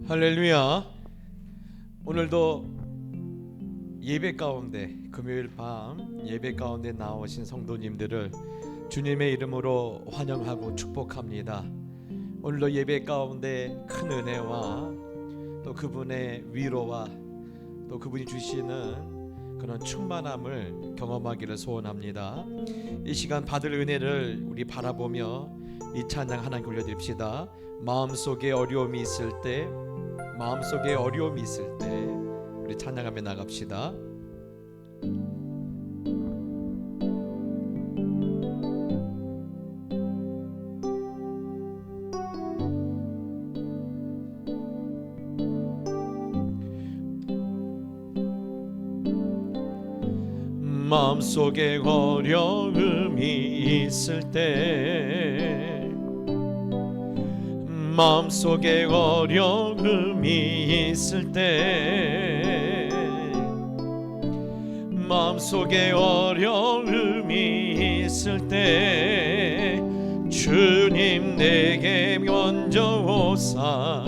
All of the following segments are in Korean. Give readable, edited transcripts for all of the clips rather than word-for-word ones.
할렐루야. 오늘도 예배 가운데, 금요일 밤 예배 가운데 나오신 성도님들을 주님의 이름으로 환영하고 축복합니다. 오늘도 예배 가운데 큰 은혜와 또 그분의 위로와 또 그분이 주시는 그런 충만함을 경험하기를 소원합니다. 이 시간 받을 은혜를 우리 바라보며 이 찬양 하나님 올려드립시다. 마음속에 어려움이 있을 때, 마음속에 어려움이 있을 때 우리 찬양하며 나갑시다. 마음속에 어려움이 있을 때, 마음속에 어려움이 있을 때, 마음속에 어려움이 있을 때 주님 내게 먼저 오사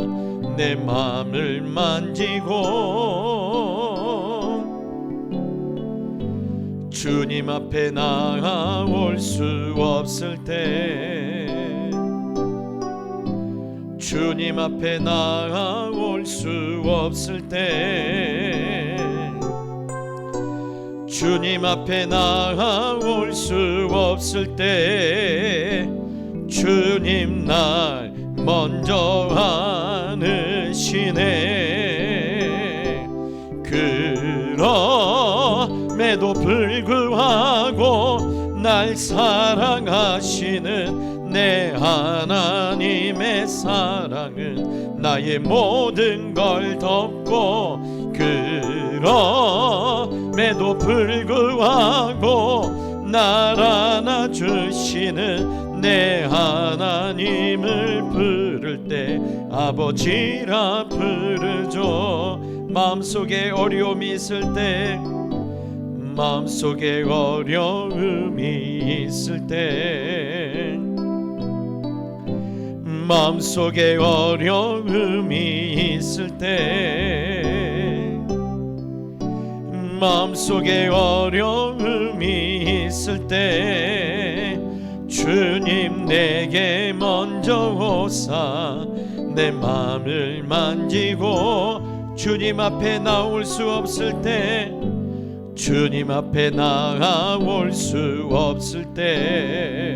내 마음을 만지고 주님 앞에 나아올 수 없을 때, 주님 앞에 나아올 수 없을 때, 주님 앞에 나아올 수 없을 때 주님 날 먼저 안으시네. 그럼에도 불구하고 날 사랑하시는 내 하나님의 사랑은 나의 모든 걸 덮고, 그럼에도 불구하고 날 안아주시는 내 하나님을 부를 때 아버지라 부르죠. 마음속에 어려움이 있을 때, 마음속에 어려움이 있을 때, 마음속에 어려움이 있을 때, 마음속에 어려움이 있을 때 주님 내게 먼저 오사 내 마음을 만지고 주님 앞에 나올 수 없을 때, 주님 앞에 나아올 수 없을 때,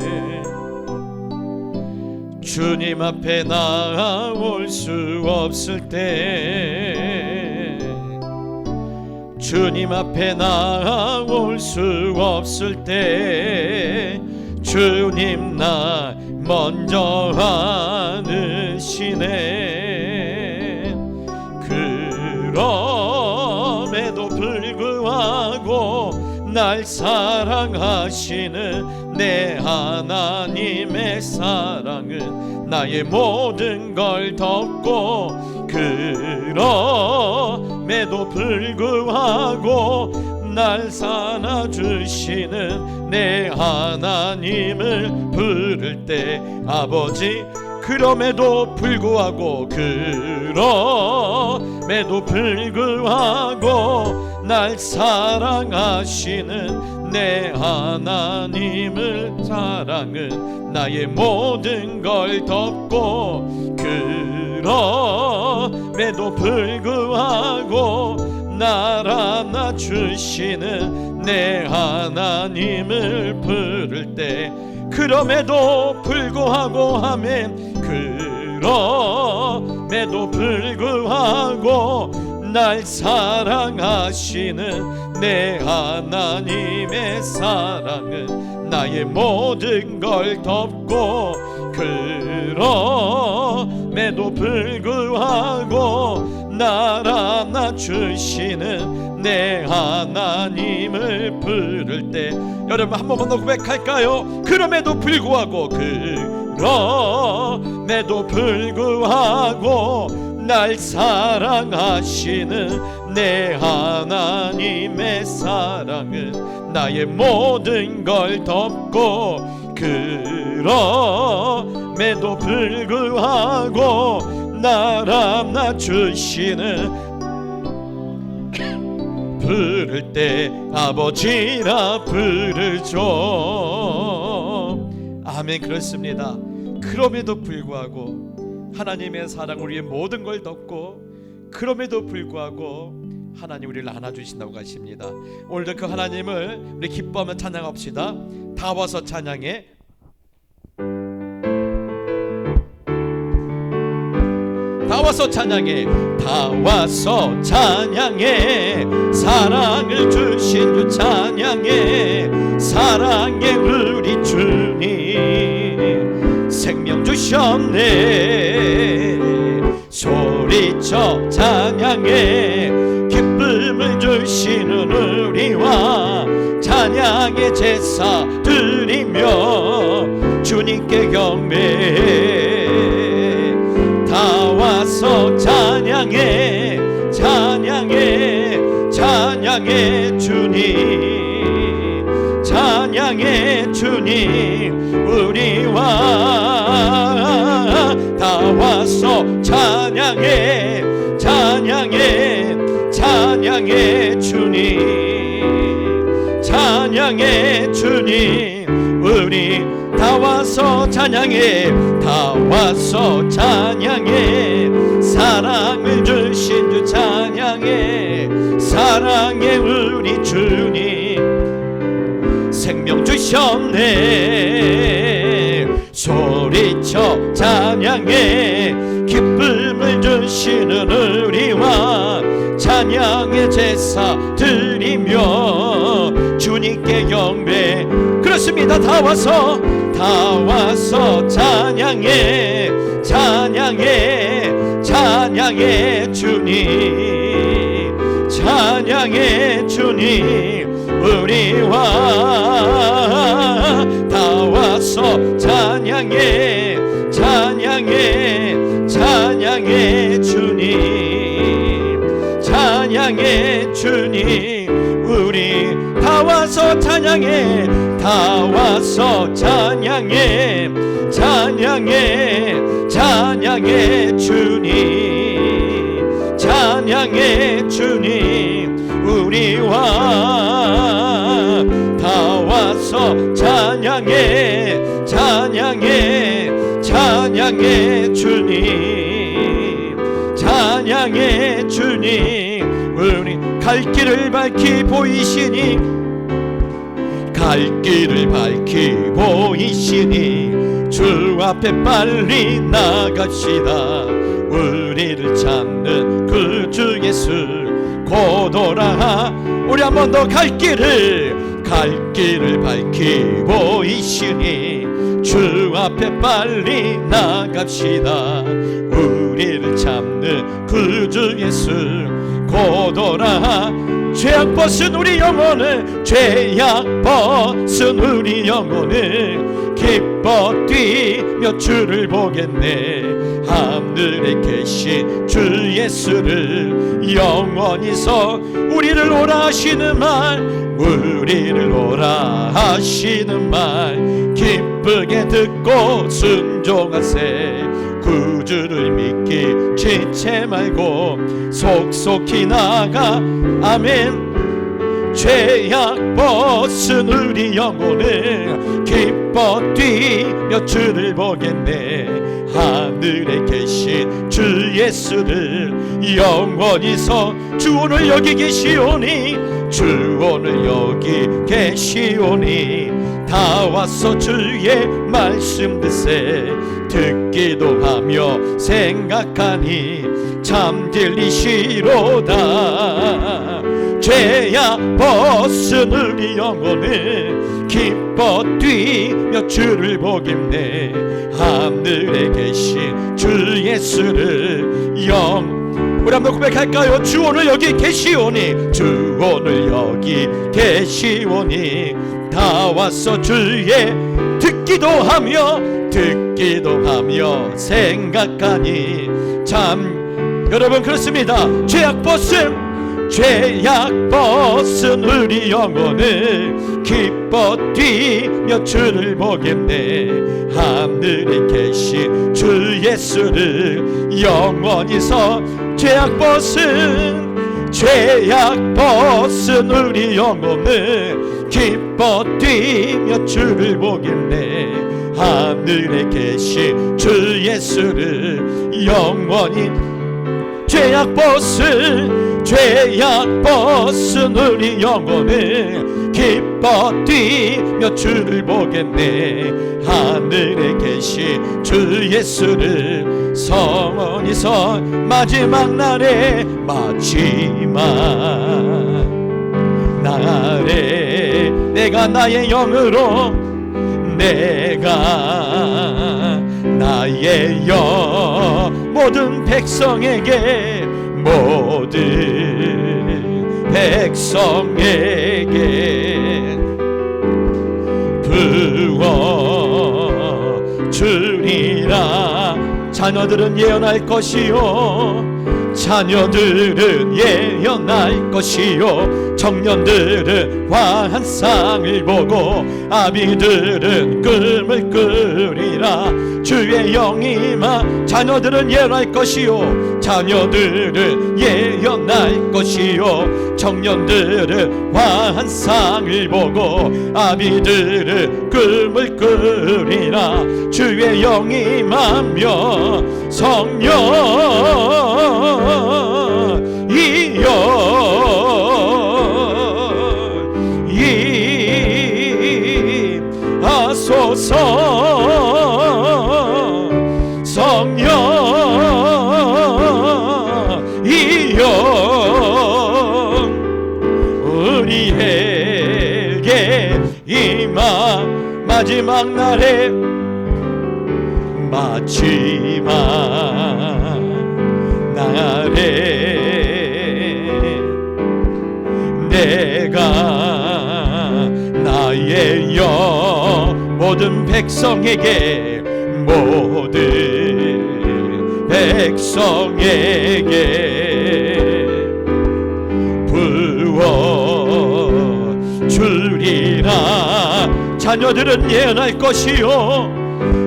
주님 앞에 나아올 수 없을 때, 주님 앞에 나아올 수 없을 때 주님 나 먼저 안으시네. 그럼에도 불구하고 날 사랑하시는 내 하나님의 사랑은 나의 모든 걸 덮고, 그럼에도 불구하고 날 안아주시는 내 하나님을 부를 때 아버지, 그럼에도 불구하고, 그럼에도 불구하고 날 사랑하시는 내 하나님을 사랑은 나의 모든 걸 덮고, 그럼에도 불구하고 날 안아주시는 내 하나님을 부를 때, 그럼에도 불구하고 하면, 그럼에도 불구하고 날 사랑하시는 내 하나님의 사랑은 나의 모든 걸 덮고, 그럼에도 불구하고 날 안아주시는 내 하나님을 부를 때, 여러분 한 번만 더 고백할까요? 그럼에도 불구하고, 그럼에도 불구하고 날 사랑하시는 내 하나님의 사랑은 나의 모든 걸 덮고, 그럼에도 불구하고 나람 낮추시는 부를 때 아버지라 부르죠. 아멘. 그렇습니다. 그럼에도 불구하고 하나님의 사랑 우리의 모든 걸 덮고, 그럼에도 불구하고 하나님 우리를 안아주신다고 하십니다. 오늘도 그 하나님을 우리 기뻐하며 찬양합시다. 다 와서 찬양해. 다 와서 찬양해. 다 와서 찬양해. 사랑을 주신 주 찬양해. 사랑해 우리 주님 생명 주셨네. 소리쳐 찬양해. 기쁨을 주시는 우리와 찬양의 제사 드리며 주님께 경배. 다 와서 찬양해. 찬양해. 찬양해 주님. 찬양해 주님 우리와 다 와서 찬양해. 찬양해. 찬양해 주님. 찬양해 주님 우리 다 와서 찬양해. 다 와서 찬양해. 사랑을 주신 주 찬양해. 사랑해 우리 주님 생명 주셨네. 소리쳐 찬양해. 기쁨을 주시는 우리와 찬양의 제사 드리며 주님께 경배. 그렇습니다. 다 와서 찬양해. 찬양해. 찬양해 주님. 찬양해 주님 우리와 다 와서 찬양해. 찬양해. 찬양해 주님. 찬양해 주님 우리 다 와서 찬양해. 다 와서 찬양해. 찬양해. 찬양해 주님. 찬양해 주님 우리와 다 와서 찬양해. 찬양해. 찬양해 주님. 찬양해 주님 우리 갈 길을 밝히 보이시니. 갈 길을 밝히 보이시니 주 앞에 빨리 나갑시다. 우리를 찾는 그 주 예수 고도라. 우리 한 번 더 갈 길을 밝히 보이시니 주 앞에 빨리 나갑시다. 우리를 찾는 그 주 예수 고도라. 죄악 벗은 우리 영혼을 죄악 벗은 우리 영혼을 기뻐 뛰며 주를 보겠네. 하늘에 계신 주 예수를 영원히서 우리를 오라 하시는 말. 우리를 오라 하시는 말 기쁘게 듣고 순종하세. 구주를 믿기 지체 말고 속속히 나가. 아멘. 죄악 벗은 우리 영혼을 기뻐 뛰며 주를 보겠네. 하늘에 계신 주 예수를 영원히서 주 오늘 여기 계시오니. 주 오늘 여기 계시오니. 다 와서 주의 말씀 듣세. 듣기도 하며 생각하니 참 진리시로다. 죄악 벗은 우리 영혼을 기뻐 뛰며 주를 보겠네. 하늘에 계신 주 예수를 우리 한번 고백할까요? 주 오늘 여기 계시오니. 주 오늘 여기 계시오니. 다 와서 주의 듣기도 하며 생각하니 참. 여러분 그렇습니다. 죄악 벗은 죄악 벗은 우리 영혼을 기뻐 뛰며 주를 보겠네. 하늘에 계신 주 예수를 영원히서 죄악 벗은 우리 영혼을 기뻐 뛰며 주를 보겠네. 하늘에 계신 주 예수를 영원히 죄악 벗은 우리 영혼을 기뻐 뛰며 주를 보겠네. 하늘에 계신 주 예수를 성원이서 마지막 날에 내가 나의 영으로 내가 나의 영 모든 백성에게 부어 주리라. 자녀들은 예언할 것이요 자녀들은 예언할 것이요 청년들은 환상을 보고 아비들은 꿈을 꾸리라. 주의 영이 임하 자녀들은 예언할 것이요 자녀들은 예언할 것이요 청년들은 환상을 보고 아비들은 꿈을 꾸리라. 주의 영이 임하며 성령 임하소서. 성령 이여 우리에게 임하 마지막 날에 내가 나의 영 모든 백성에게 부어 주리라. 자녀들은 예언할 것이요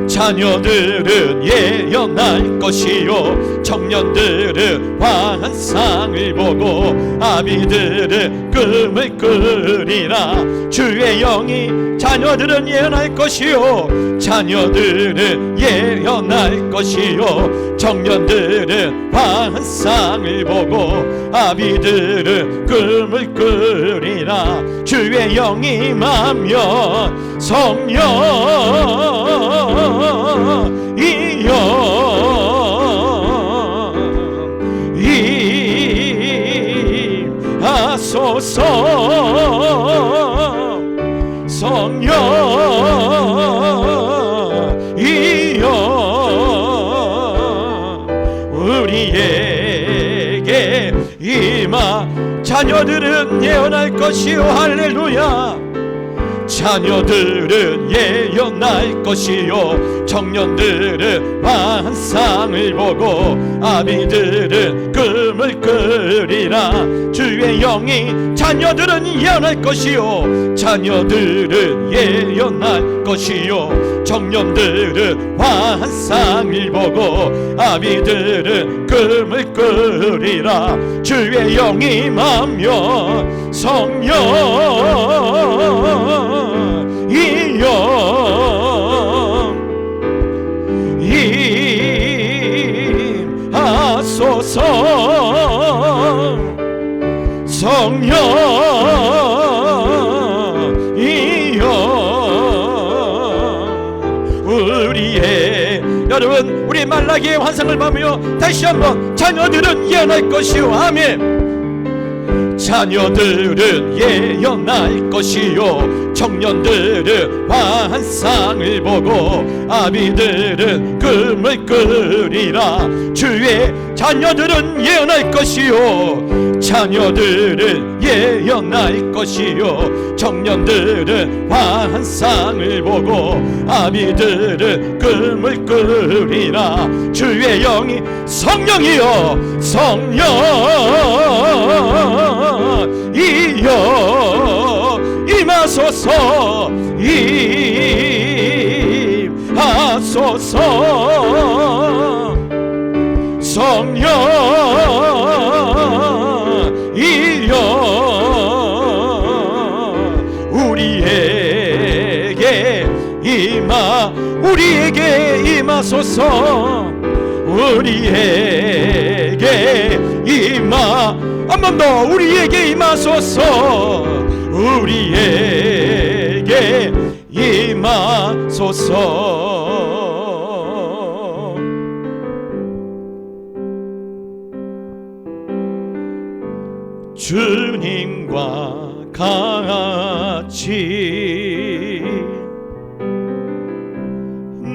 자녀들은 예언할 것이요 청년들은 환상을 보고 아비들은 꿈을 꾸리라. 주의 영이 자녀들은 예언할 것이요 자녀들은 예언할 것이요 청년들은 환상을 보고 아비들은 꿈을 꾸리라. 주의 영이 임하며 성령 이여 임하소서. 성령 이여 우리에게 임하 자녀들은 예언할 것이요 할렐루야. 자녀들은 예언할 것이요 청년들은 환상을 보고 아비들은 꿈을 꾸리라. 주의 영이 자녀들은 예언할 것이요 자녀들은 예언할 것이요 청년들은 환상을 보고 아비들은 꿈을 꾸리라. 주의 영이 임하며 성령 이여 임하소서. 성령 이여 우리의 여러분 우리 말라기의 환상을 보며 다시 한번 자녀들은 예언할 것이요 아멘. 자녀들은 예언할 것이요 청년들은 환상을 보고 아비들은 꿈을 꾸리라. 주의 자녀들은 예언할 것이요 자녀들은 예언할 것이요 청년들은 환상을 보고 아비들은 꿈을 꾸리라. 주의 영이 성령이여 성령 임하소서. 성령 이여 우리에게 임하소서. 우리에게 한 번 더 우리에게 임하소서. 우리에게 임하소서. 주님과 같이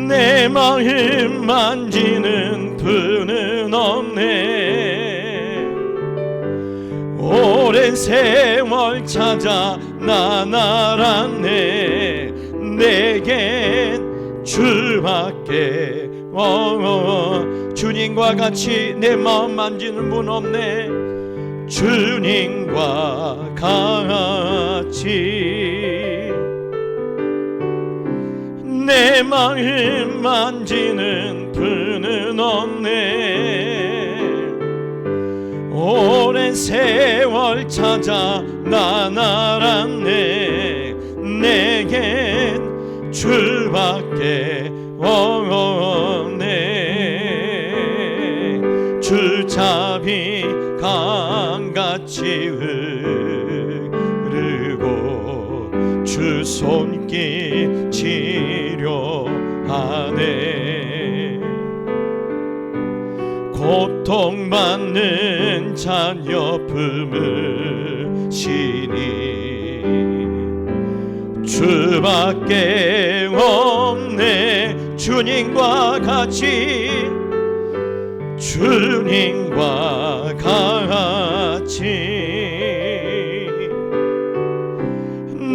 내 마음 만지는 분은 없네. 오랜 세월 찾아 난 알았네. 내겐 주밖에 주님과 같이 내 마음 만지는 분 없네. 주님과 같이 내 마음 만지는 분은 없네. 오랜 세월 찾아 난 알았네. 내겐 주밖에 없네. 주 자비 강같이 흐르고 주 손길 치료하네. 고통받는 자녀 품으시니 주밖에 없네. 주님과 같이 주님과 같이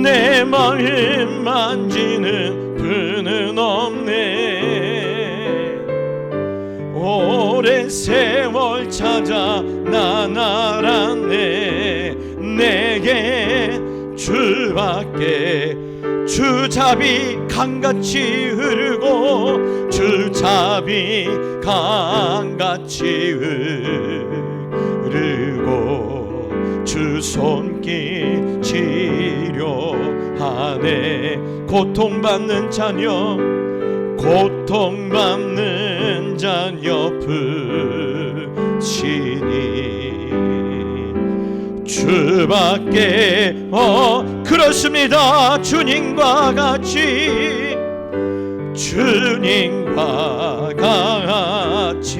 내 마음 만지는 분은 없네. 오랜 세월 찾아 난 알았네. 내게 주밖에 주 자비 강같이 흐르고 주 자비 강같이 흐르고 주 손길 치료하네. 고통받는 자녀 고통받는 자녀 품으시니 주밖에 그렇습니다. 주님과 같이 주님과 같이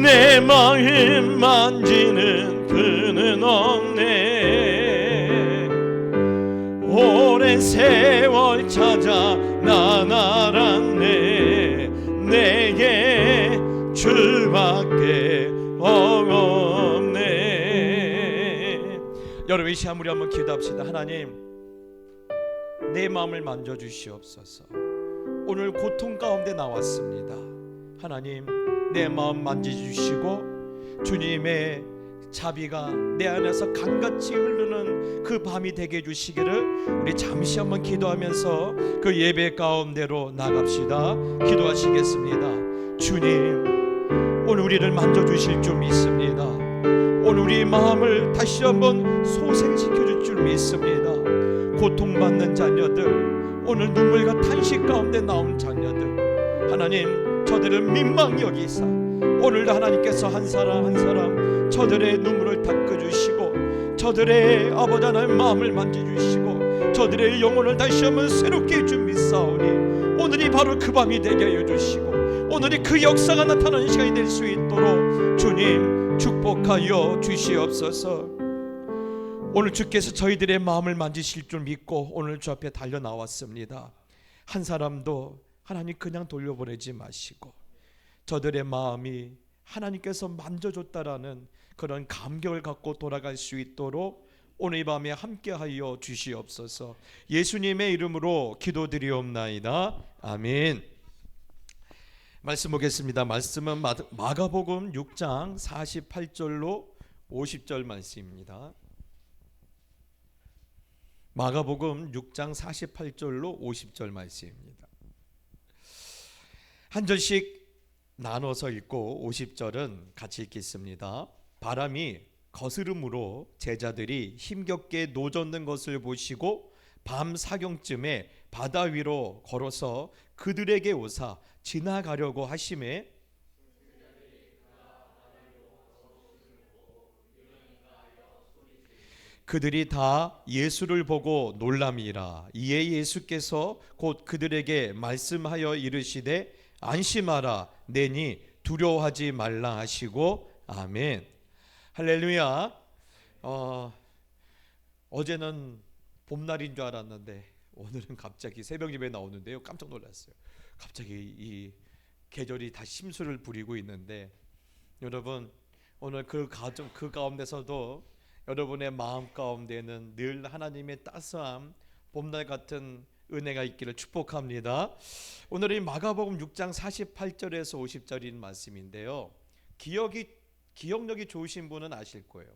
내 마음 만지는 분은 없네. 오랜 세월 찾아 난 알았네. 내게 주밖에 없네. 여러분 이 시간 우리 한번 기도합시다. 하나님 내 마음을 만져주시옵소서. 오늘 고통 가운데 나왔습니다. 하나님 내 마음 만져주시고 주님의 자비가 내 안에서 강같이 흐르는 그 밤이 되게 해주시기를 우리 잠시 한번 기도하면서 그 예배 가운데로 나갑시다. 기도하시겠습니다. 주님 오늘 우리를 만져주실 줄 믿습니다. 오늘 우리 마음을 다시 한번 소생시켜줄 줄 믿습니다. 고통받는 자녀들, 오늘 눈물과 탄식 가운데 나온 자녀들, 하나님 저들을 민망히 여기사 오늘도 하나님께서 한 사람 한 사람 저들의 눈물을 닦아주시고 저들의 아버지 하나님 마음을 만져주시고 저들의 영혼을 다시 한번 새롭게 해준 믿사오니 오늘이 바로 그 밤이 되게 해주시고 오늘이 그 역사가 나타나는 시간이 될 수 있도록 주님 축복하여 주시옵소서. 오늘 주께서 저희들의 마음을 만지실 줄 믿고 오늘 주 앞에 달려 나왔습니다. 한 사람도 하나님 그냥 돌려보내지 마시고 저들의 마음이 하나님께서 만져줬다라는 그런 감격을 갖고 돌아갈 수 있도록 오늘 이 밤에 함께하여 주시옵소서. 예수님의 이름으로 기도드리옵나이다. 아멘. 말씀 보겠습니다. 말씀은 마가복음 6장 48절로 50절 말씀입니다. 마가복음 6장 48절로 50절 말씀입니다. 한 절씩 나눠서 읽고 50절은 같이 읽겠습니다. 바람이 거스름으로 제자들이 힘겹게 노젓는 것을 보시고 밤 사경쯤에 바다 위로 걸어서 그들에게 오사 지나가려고 하심에 그들이 다 예수를 보고 놀람이라. 이에 예수께서 곧 그들에게 말씀하여 이르시되 안심하라 내니 두려워하지 말라 하시고 아멘. 할렐루야. 어제는 봄날인 줄 알았는데 오늘은 갑자기 새벽 예배 나오는데요, 깜짝 놀랐어요. 갑자기 이 계절이 다 심수를 부리고 있는데, 여러분 오늘 그 가운데서도 여러분의 마음 가운데는 늘 하나님의 따스함, 봄날 같은 은혜가 있기를 축복합니다. 오늘은 마가복음 6장 48절에서 50절인 말씀인데요. 기억력이 좋으신 분은 아실 거예요.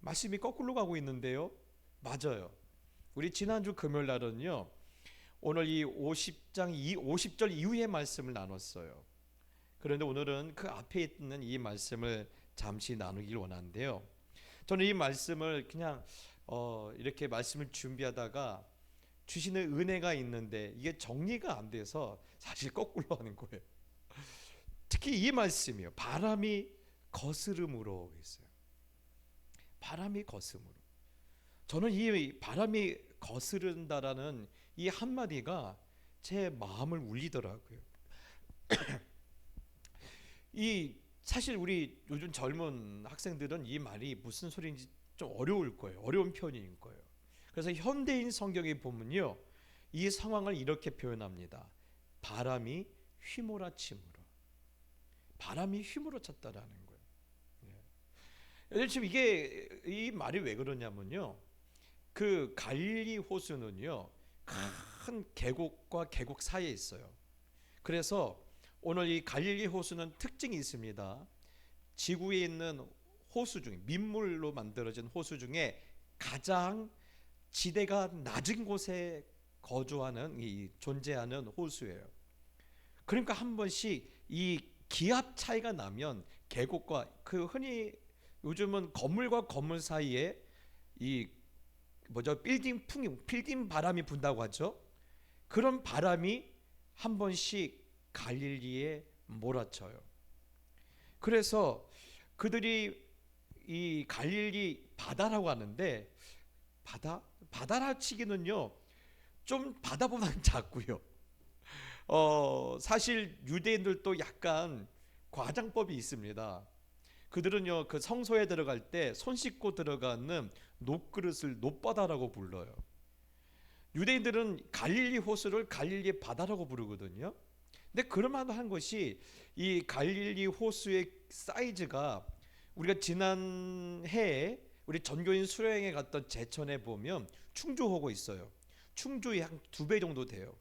말씀이 거꾸로 가고 있는데요. 맞아요. 우리 지난주 금요일 날은요, 오늘 이 50절 이후의 말씀을 나눴어요. 그런데 오늘은 그 앞에 있는 이 말씀을 잠시 나누길 원하는데요. 저는 이 말씀을 그냥 이렇게 말씀을 준비하다가 주시는 은혜가 있는데 이게 정리가 안 돼서 사실 거꾸로 하는 거예요. 특히 이 말씀이요, 바람이 거스름으로 있어요. 바람이 거스름으로. 저는 이 바람이 거스른다라는 이 한마디가 제 마음을 울리더라고요. 사실 우리 요즘 젊은 학생들은 이 말이 무슨 소리인지 좀 어려울 거예요. 어려운 표현인 거예요. 그래서 현대인 성경에 보면요, 이 상황을 이렇게 표현합니다. 바람이 휘몰아침으로. 바람이 휘몰아쳤다라는 거예요. 지금 이 말이 왜 그러냐면요, 그 갈릴리 호수는요, 큰 계곡과 계곡 사이에 있어요. 그래서 오늘 이 갈릴리 호수는 특징이 있습니다. 지구에 있는 호수 중에, 민물로 만들어진 호수 중에 가장 지대가 낮은 곳에 존재하는 호수예요. 그러니까 한 번씩 이 기압 차이가 나면 계곡과 흔히 요즘은 건물과 건물 사이에 빌딩 바람이 분다고 하죠. 그런 바람이 한 번씩 갈릴리에 몰아쳐요. 그래서 그들이 이 갈릴리 바다라고 하는데, 바다라 치기는요 좀 바다보다는 작고요. 사실 유대인들도 약간 과장법이 있습니다. 그들은요, 그 성소에 들어갈 때 손 씻고 들어가는 녹그릇을 녹바다라고 불러요. 유대인들은 갈릴리 호수를 갈릴리 바다라고 부르거든요. 근데 그럴만한 것이 이 갈릴리 호수의 사이즈가, 우리가 지난 해에 우리 전교인 수련회에 갔던 제천에 보면 충주호가 있어요. 충주의 한 2배 정도 돼요.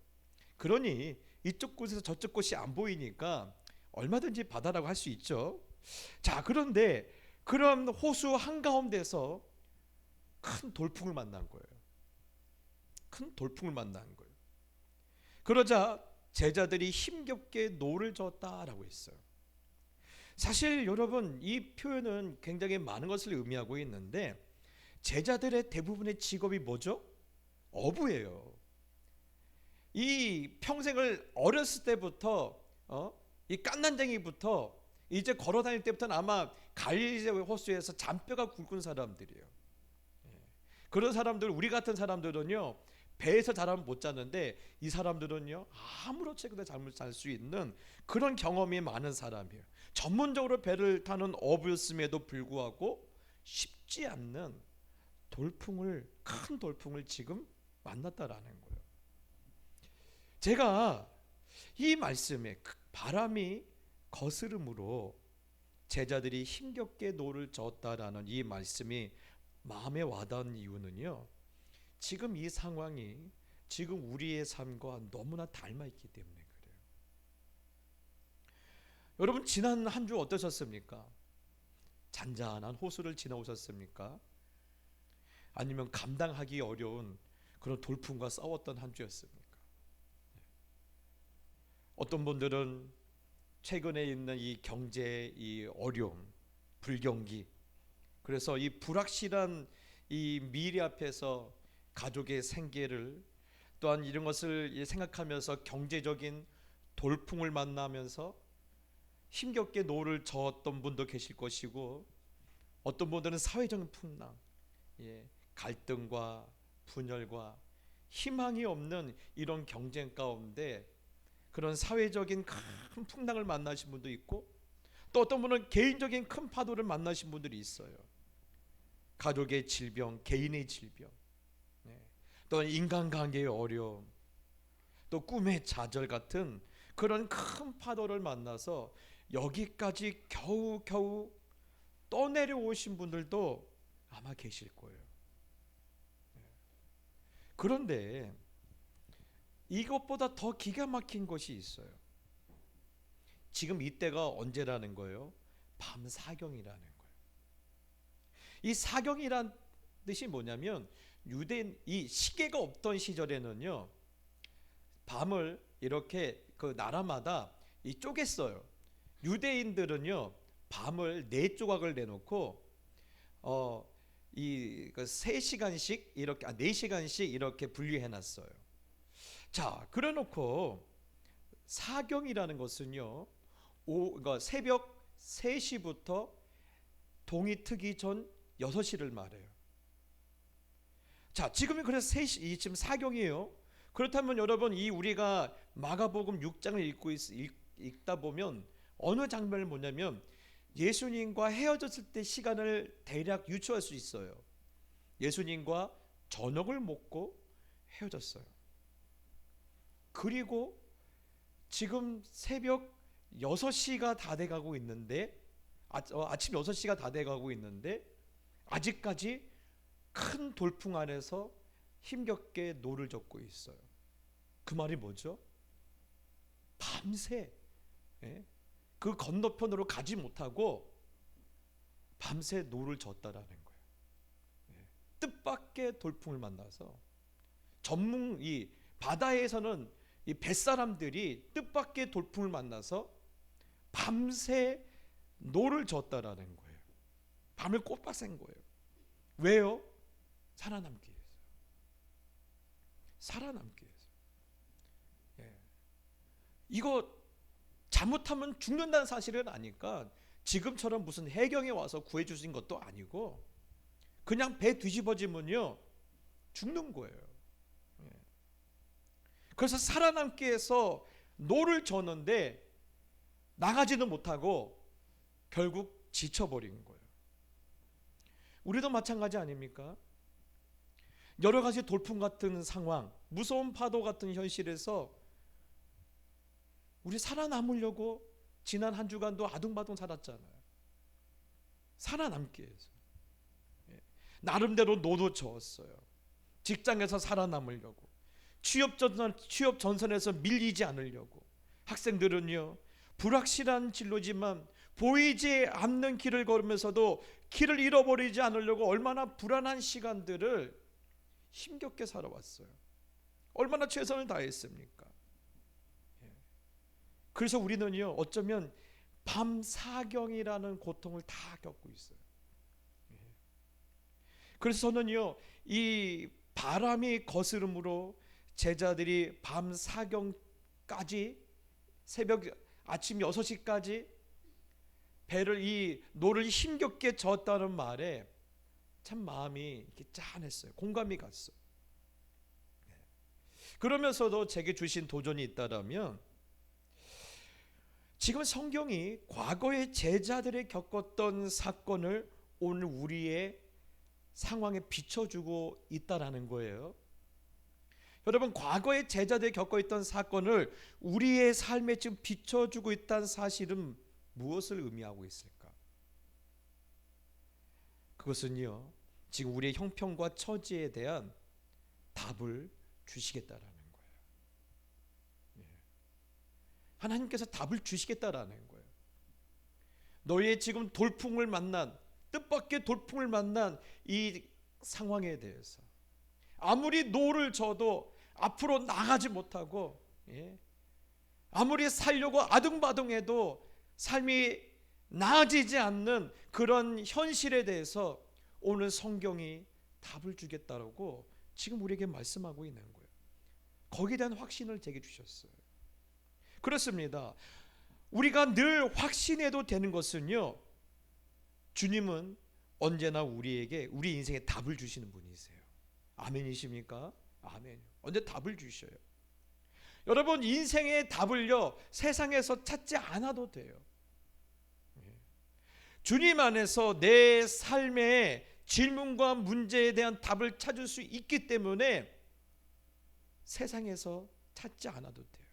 그러니 이쪽 곳에서 저쪽 곳이 안 보이니까 얼마든지 바다라고 할 수 있죠. 자, 그런데 그런 호수 한가운데서 큰 돌풍을 만난 거예요. 큰 돌풍을 만난 거예요. 그러자 제자들이 힘겹게 노를 저었다라고 했어요. 사실 여러분, 이 표현은 굉장히 많은 것을 의미하고 있는데, 제자들의 대부분의 직업이 뭐죠? 어부예요. 이 평생을 어렸을 때부터 이 깐난쟁이부터 이제 걸어 다닐 때부터는 아마 갈릴리 호수에서 잔뼈가 굵은 사람들이에요. 그런 사람들, 우리 같은 사람들은요, 배에서 잠을 못 자는데 이 사람들은요, 아무렇지도 잠을 잘 수 있는 그런 경험이 많은 사람이에요. 전문적으로 배를 타는 어부였음에도 불구하고 쉽지 않는 큰 돌풍을 지금 만났다라는 거예요. 제가 이 말씀에 바람이 거스름으로 제자들이 힘겹게 노를 저었다라는 이 말씀이 마음에 와닿은 이유는요, 지금 이 상황이 지금 우리의 삶과 너무나 닮아 있기 때문에 그래요. 여러분, 지난 한 주 어떠셨습니까? 잔잔한 호수를 지나오셨습니까? 아니면 감당하기 어려운 그런 돌풍과 싸웠던 한 주였습니까? 어떤 분들은 최근에 있는 이 경제 이 어려움, 불경기, 그래서 이 불확실한 이 미래 앞에서 가족의 생계를, 또한 이런 것을 생각하면서 경제적인 돌풍을 만나면서 힘겹게 노를 저었던 분도 계실 것이고, 어떤 분들은 사회적인 풍랑, 갈등과 분열과 희망이 없는 이런 경쟁 가운데 그런 사회적인 큰 풍랑을 만나신 분도 있고, 또 어떤 분은 개인적인 큰 파도를 만나신 분들이 있어요. 가족의 질병, 개인의 질병, 또 인간관계의 어려움, 또 꿈의 좌절 같은 그런 큰 파도를 만나서 여기까지 겨우겨우 떠내려오신 분들도 아마 계실 거예요. 그런데 이것보다 더 기가 막힌 것이 있어요. 지금 이때가 언제라는 거예요? 밤 사경이라는 거예요. 이 사경이란 뜻이 뭐냐면, 유대인 이 시계가 없던 시절에는요, 밤을 이렇게 그 나라마다 이 쪼갰어요. 유대인들은요, 밤을 네 조각을 내놓고 이 3시간씩 이렇게 4시간씩 이렇게 분리해 놨어요. 자, 그래 놓고 사경이라는 것은요, 그러니까 새벽 3시부터 동이 트기 전 6시를 말해요. 자, 지금이 그래서 3시, 지금 사경이에요. 그렇다면 여러분, 이 우리가 마가복음 6장을 읽다 보면 어느 장면을 보냐면, 예수님과 헤어졌을 때 시간을 대략 유추할 수 있어요. 예수님과 저녁을 먹고 헤어졌어요. 그리고 지금 새벽 6시가 다 돼가고 있는데, 아침 6시가 다 돼가고 있는데 아직까지 큰 돌풍 안에서 힘겹게 노를 젓고 있어요. 그 말이 뭐죠? 밤새 그 건너편으로 가지 못하고 밤새 노를 젓다라는 거예요. 뜻밖의 돌풍을 만나서 이 바다에서는 이 뱃사람들이 뜻밖의 돌풍을 만나서 밤새 노를 젓다라는 거예요. 밤을 꼬박샌 거예요. 왜요? 살아남기 위해서. 살아남기 위해서. 이거 잘못하면 죽는다는 사실을 아니까 지금처럼 무슨 해경에 와서 구해 주신 것도 아니고 그냥 배 뒤집어지면요 죽는 거예요. 그래서 살아남기 위해서 노를 젓는데 나가지도 못하고 결국 지쳐버린 거예요. 우리도 마찬가지 아닙니까? 여러 가지 돌풍 같은 상황, 무서운 파도 같은 현실에서 우리 살아남으려고 지난 한 주간도 아둥바둥 살았잖아요. 살아남기 위해서. 나름대로 노도 저었어요. 직장에서 살아남으려고, 취업 전선에서 밀리지 않으려고. 학생들은요, 불확실한 진로지만 보이지 않는 길을 걸으면서도 길을 잃어버리지 않으려고 얼마나 불안한 시간들을 힘겹게 살아왔어요. 얼마나 최선을 다했습니까? 그래서 우리는요, 어쩌면 밤 사경이라는 고통을 다 겪고 있어요. 그래서 저는요, 이 바람이 거스름으로 제자들이 밤 사경까지, 아침 6시까지 배를 이 노를 힘겹게 젓다는 말에 참 마음이 이렇게 짠했어요. 공감이 갔어요. 그러면서도 제게 주신 도전이 있다라면, 지금 성경이 과거의 제자들이 겪었던 사건을 오늘 우리의 상황에 비춰주고 있다라는 거예요. 여러분, 과거의 제자들이 겪어있던 사건을 우리의 삶에 지금 비춰주고 있다는 사실은 무엇을 의미하고 있을까? 그것은요, 지금 우리의 형편과 처지에 대한 답을 주시겠다라는 거예요. 하나님께서 답을 주시겠다라는 거예요. 너희의 지금 돌풍을 만난, 뜻밖의 돌풍을 만난 이 상황에 대해서 아무리 노를 져도 앞으로 나가지 못하고, 아무리 살려고 아둥바둥해도 삶이 나아지지 않는 그런 현실에 대해서 오늘 성경이 답을 주겠다라고 지금 우리에게 말씀하고 있는 거예요. 거기에 대한 확신을 제게 주셨어요. 그렇습니다. 우리가 늘 확신해도 되는 것은요, 주님은 언제나 우리에게 우리 인생에 답을 주시는 분이세요. 아멘이십니까? 아멘. 언제 답을 주셔요. 여러분, 인생의 답을요 세상에서 찾지 않아도 돼요. 주님 안에서 내 삶의 질문과 문제에 대한 답을 찾을 수 있기 때문에 세상에서 찾지 않아도 돼요.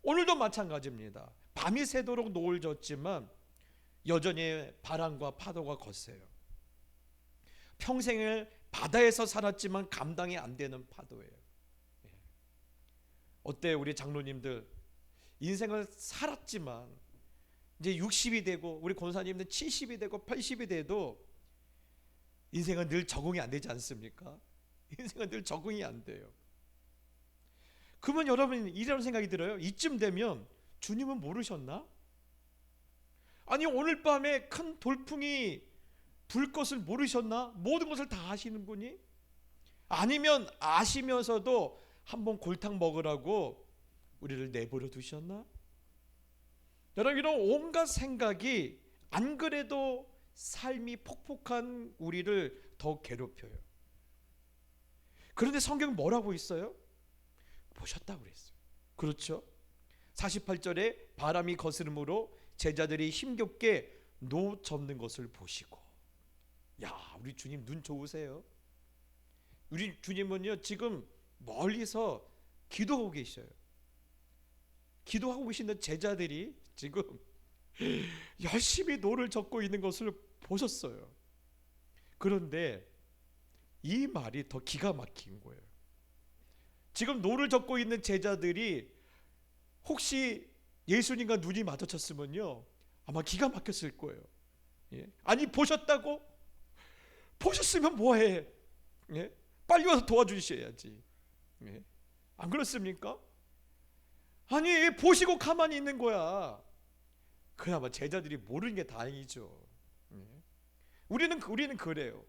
오늘도 마찬가지입니다. 밤이 새도록 노을 졌지만 여전히 바람과 파도가 거세요. 평생을 바다에서 살았지만 감당이 안 되는 파도예요. 어때요, 우리 장로님들? 인생을 살았지만 이제 60이 되고 우리 권사님들 70이 되고 80이 돼도 인생은 늘 적응이 안 되지 않습니까? 인생은 늘 적응이 안 돼요. 그러면 여러분 이런 생각이 들어요. 이쯤 되면 주님은 모르셨나? 아니, 오늘 밤에 큰 돌풍이 불 것을 모르셨나? 모든 것을 다 아시는 분이? 아니면 아시면서도 한번 골탕 먹으라고 우리를 내버려 두셨나? 여러분, 이런 온갖 생각이 안 그래도 삶이 폭폭한 우리를 더 괴롭혀요. 그런데 성경은 뭐라고 있어요? 보셨다고 그랬어요. 그렇죠? 48절에 바람이 거스름으로 제자들이 힘겹게 노 접는 것을 보시고. 야, 우리 주님 눈 좋으세요. 우리 주님은요 지금 멀리서 기도하고 계셔요. 기도하고 계시는 제자들이 지금 열심히 노를 젓고 있는 것을 보셨어요. 그런데 이 말이 더 기가 막힌 거예요. 지금 노를 젓고 있는 제자들이 혹시 예수님과 눈이 마주쳤으면요 아마 기가 막혔을 거예요. 아니, 보셨다고? 보셨으면 뭐해? 빨리 와서 도와주셔야지. 안 그렇습니까? 아니, 보시고 가만히 있는 거야. 그나마 제자들이 모르는 게 다행이죠. 우리는 그래요.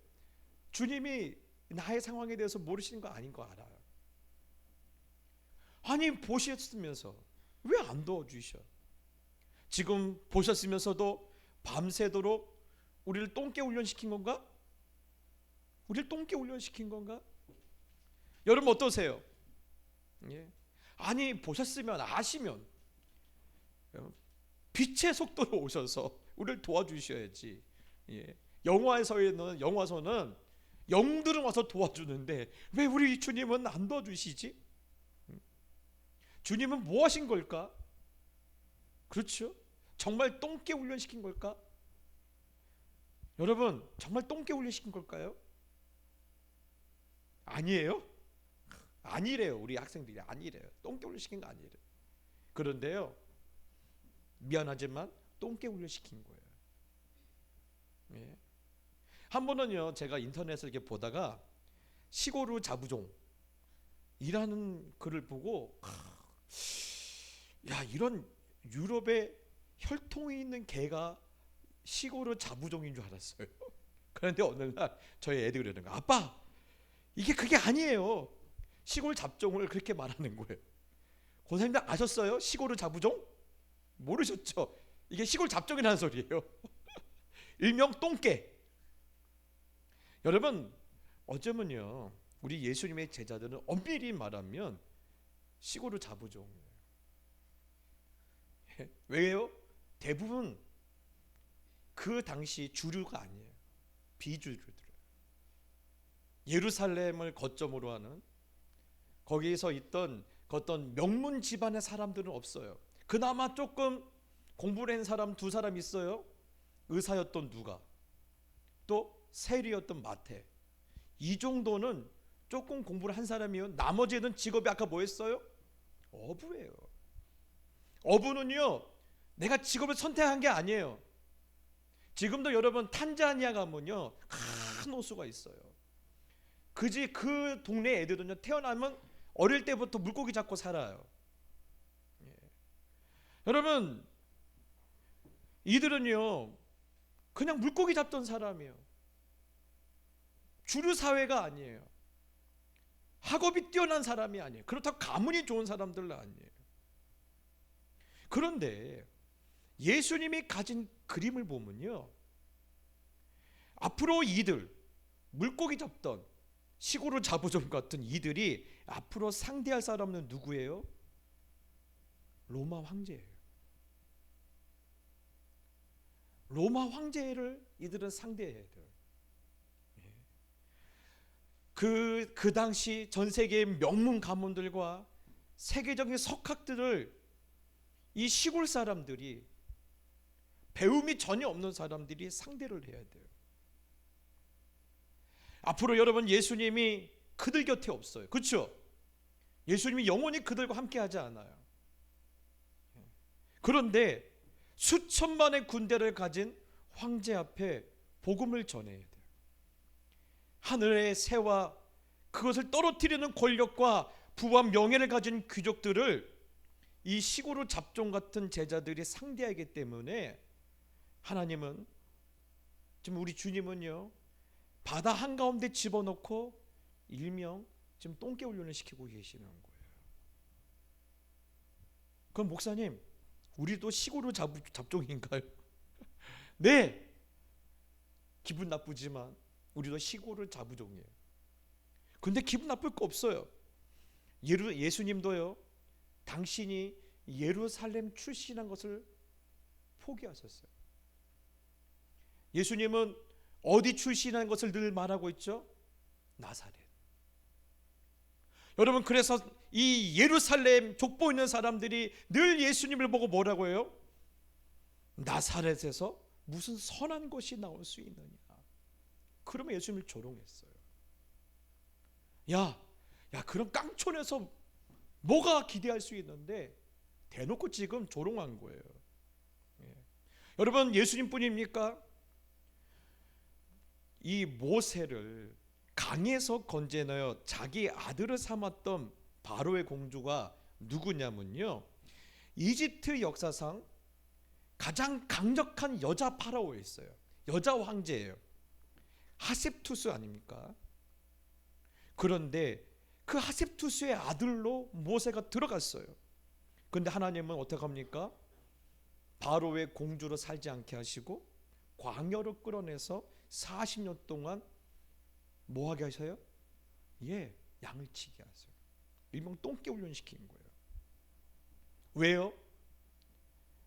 주님이 나의 상황에 대해서 모르시는 거 아닌 거 알아요. 아니, 보셨으면서 왜 안 도와주셔? 지금 보셨으면서도 밤새도록 우리를 똥개 훈련시킨 건가? 우리를 똥개 훈련시킨 건가? 여러분 어떠세요? 아니, 보셨으면 아시면 빛의 속도로 오셔서 우리를 도와주셔야지. 영화에서는 영들은 와서 도와주는데 왜 우리 주님은 안 도와주시지? 주님은 뭐 하신 걸까? 그렇죠? 정말 똥개 훈련시킨 걸까? 여러분, 정말 똥개 훈련시킨 걸까요? 아니에요? 아니래요. 우리 학생들이 아니래요. 똥개 훈련시킨 거 아니래요. 그런데요, 미안하지만 똥개 훈련시킨 거예요. 한 번은요 제가 인터넷을 이렇게 보다가 시고르 자부종이라는 글을 보고, 야, 이런 유럽에 혈통이 있는 개가 시고르 자부종인 줄 알았어요. 그런데 어느 날 저희 애들이 그러는 거예요. 아빠, 이게 그게 아니에요. 시골 잡종을 그렇게 말하는 거예요. 권사님들 아셨어요? 시골 자부종? 모르셨죠? 이게 시골 잡종이라는 소리예요. 일명 똥개. 여러분, 어쩌면요 우리 예수님의 제자들은 엄밀히 말하면 시골 자부종이에요. 왜요? 대부분 그 당시 주류가 아니에요. 비주류들. 예루살렘을 거점으로 하는 거기에서 있던 어떤 명문 집안의 사람들은 없어요. 그나마 조금 공부를 한 사람 두 사람 있어요. 의사였던 누가, 또 세리였던 마태. 이 정도는 조금 공부를 한 사람이요. 나머지는 직업이 아까 뭐였어요? 어부예요. 어부는요 내가 직업을 선택한 게 아니에요. 지금도 여러분 탄자니아 가면요 큰 큰 호수가 있어요. 그 동네 애들은요, 태어나면 어릴 때부터 물고기 잡고 살아요. 예. 여러분, 이들은요 그냥 물고기 잡던 사람이에요. 주류 사회가 아니에요. 학업이 뛰어난 사람이 아니에요. 그렇다고 가문이 좋은 사람들은 아니에요. 그런데 예수님이 가진 그림을 보면요, 앞으로 이들, 물고기 잡던 시골의 자부종 같은 이들이 앞으로 상대할 사람은 누구예요? 로마 황제예요. 로마 황제를 이들은 상대해야 돼요. 그 당시 전 세계의 명문 가문들과 세계적인 석학들을 이 시골 사람들이, 배움이 전혀 없는 사람들이 상대를 해야 돼요. 앞으로 여러분, 예수님이 그들 곁에 없어요. 그렇죠? 예수님이 영원히 그들과 함께 하지 않아요. 그런데 수천만의 군대를 가진 황제 앞에 복음을 전해야 돼요. 하늘의 새와 그것을 떨어뜨리는 권력과 부와 명예를 가진 귀족들을 이 시골의 잡종 같은 제자들이 상대하기 때문에 하나님은, 지금 우리 주님은요, 바다 한가운데 집어넣고 일명 지금 똥개 훈련을 시키고 계시는 거예요. 그럼 목사님, 우리도 시골의 잡종인가요? 네, 기분 나쁘지만 우리도 시골의 자부종이에요. 근데 기분 나쁠 거 없어요. 예수님도요, 당신이 예루살렘 출신한 것을 포기하셨어요. 예수님은 어디 출신한 것을 늘 말하고 있죠? 나사렛. 여러분, 그래서 이 예루살렘 족보 있는 사람들이 늘 예수님을 보고 뭐라고 해요? 나사렛에서 무슨 선한 것이 나올 수 있느냐. 그러면 예수님을 조롱했어요. 야, 그럼 깡촌에서 뭐가 기대할 수 있는데 대놓고 지금 조롱한 거예요. 예. 여러분, 예수님뿐입니까? 이 모세를 강에서 건져내어 자기 아들을 삼았던 바로의 공주가 누구냐면요, 이집트 역사상 가장 강력한 여자 파라오였어요. 여자 황제예요. 하셉투스 아닙니까? 그런데 그 하셉투스의 아들로 모세가 들어갔어요. 그런데 하나님은 어떻게 합니까? 바로의 공주로 살지 않게 하시고 광야로 끌어내서 40년 동안 뭐 하게 하셔요? 예, 양을 치게 하세요. 일명 똥개 훈련시킨 거예요. 왜요?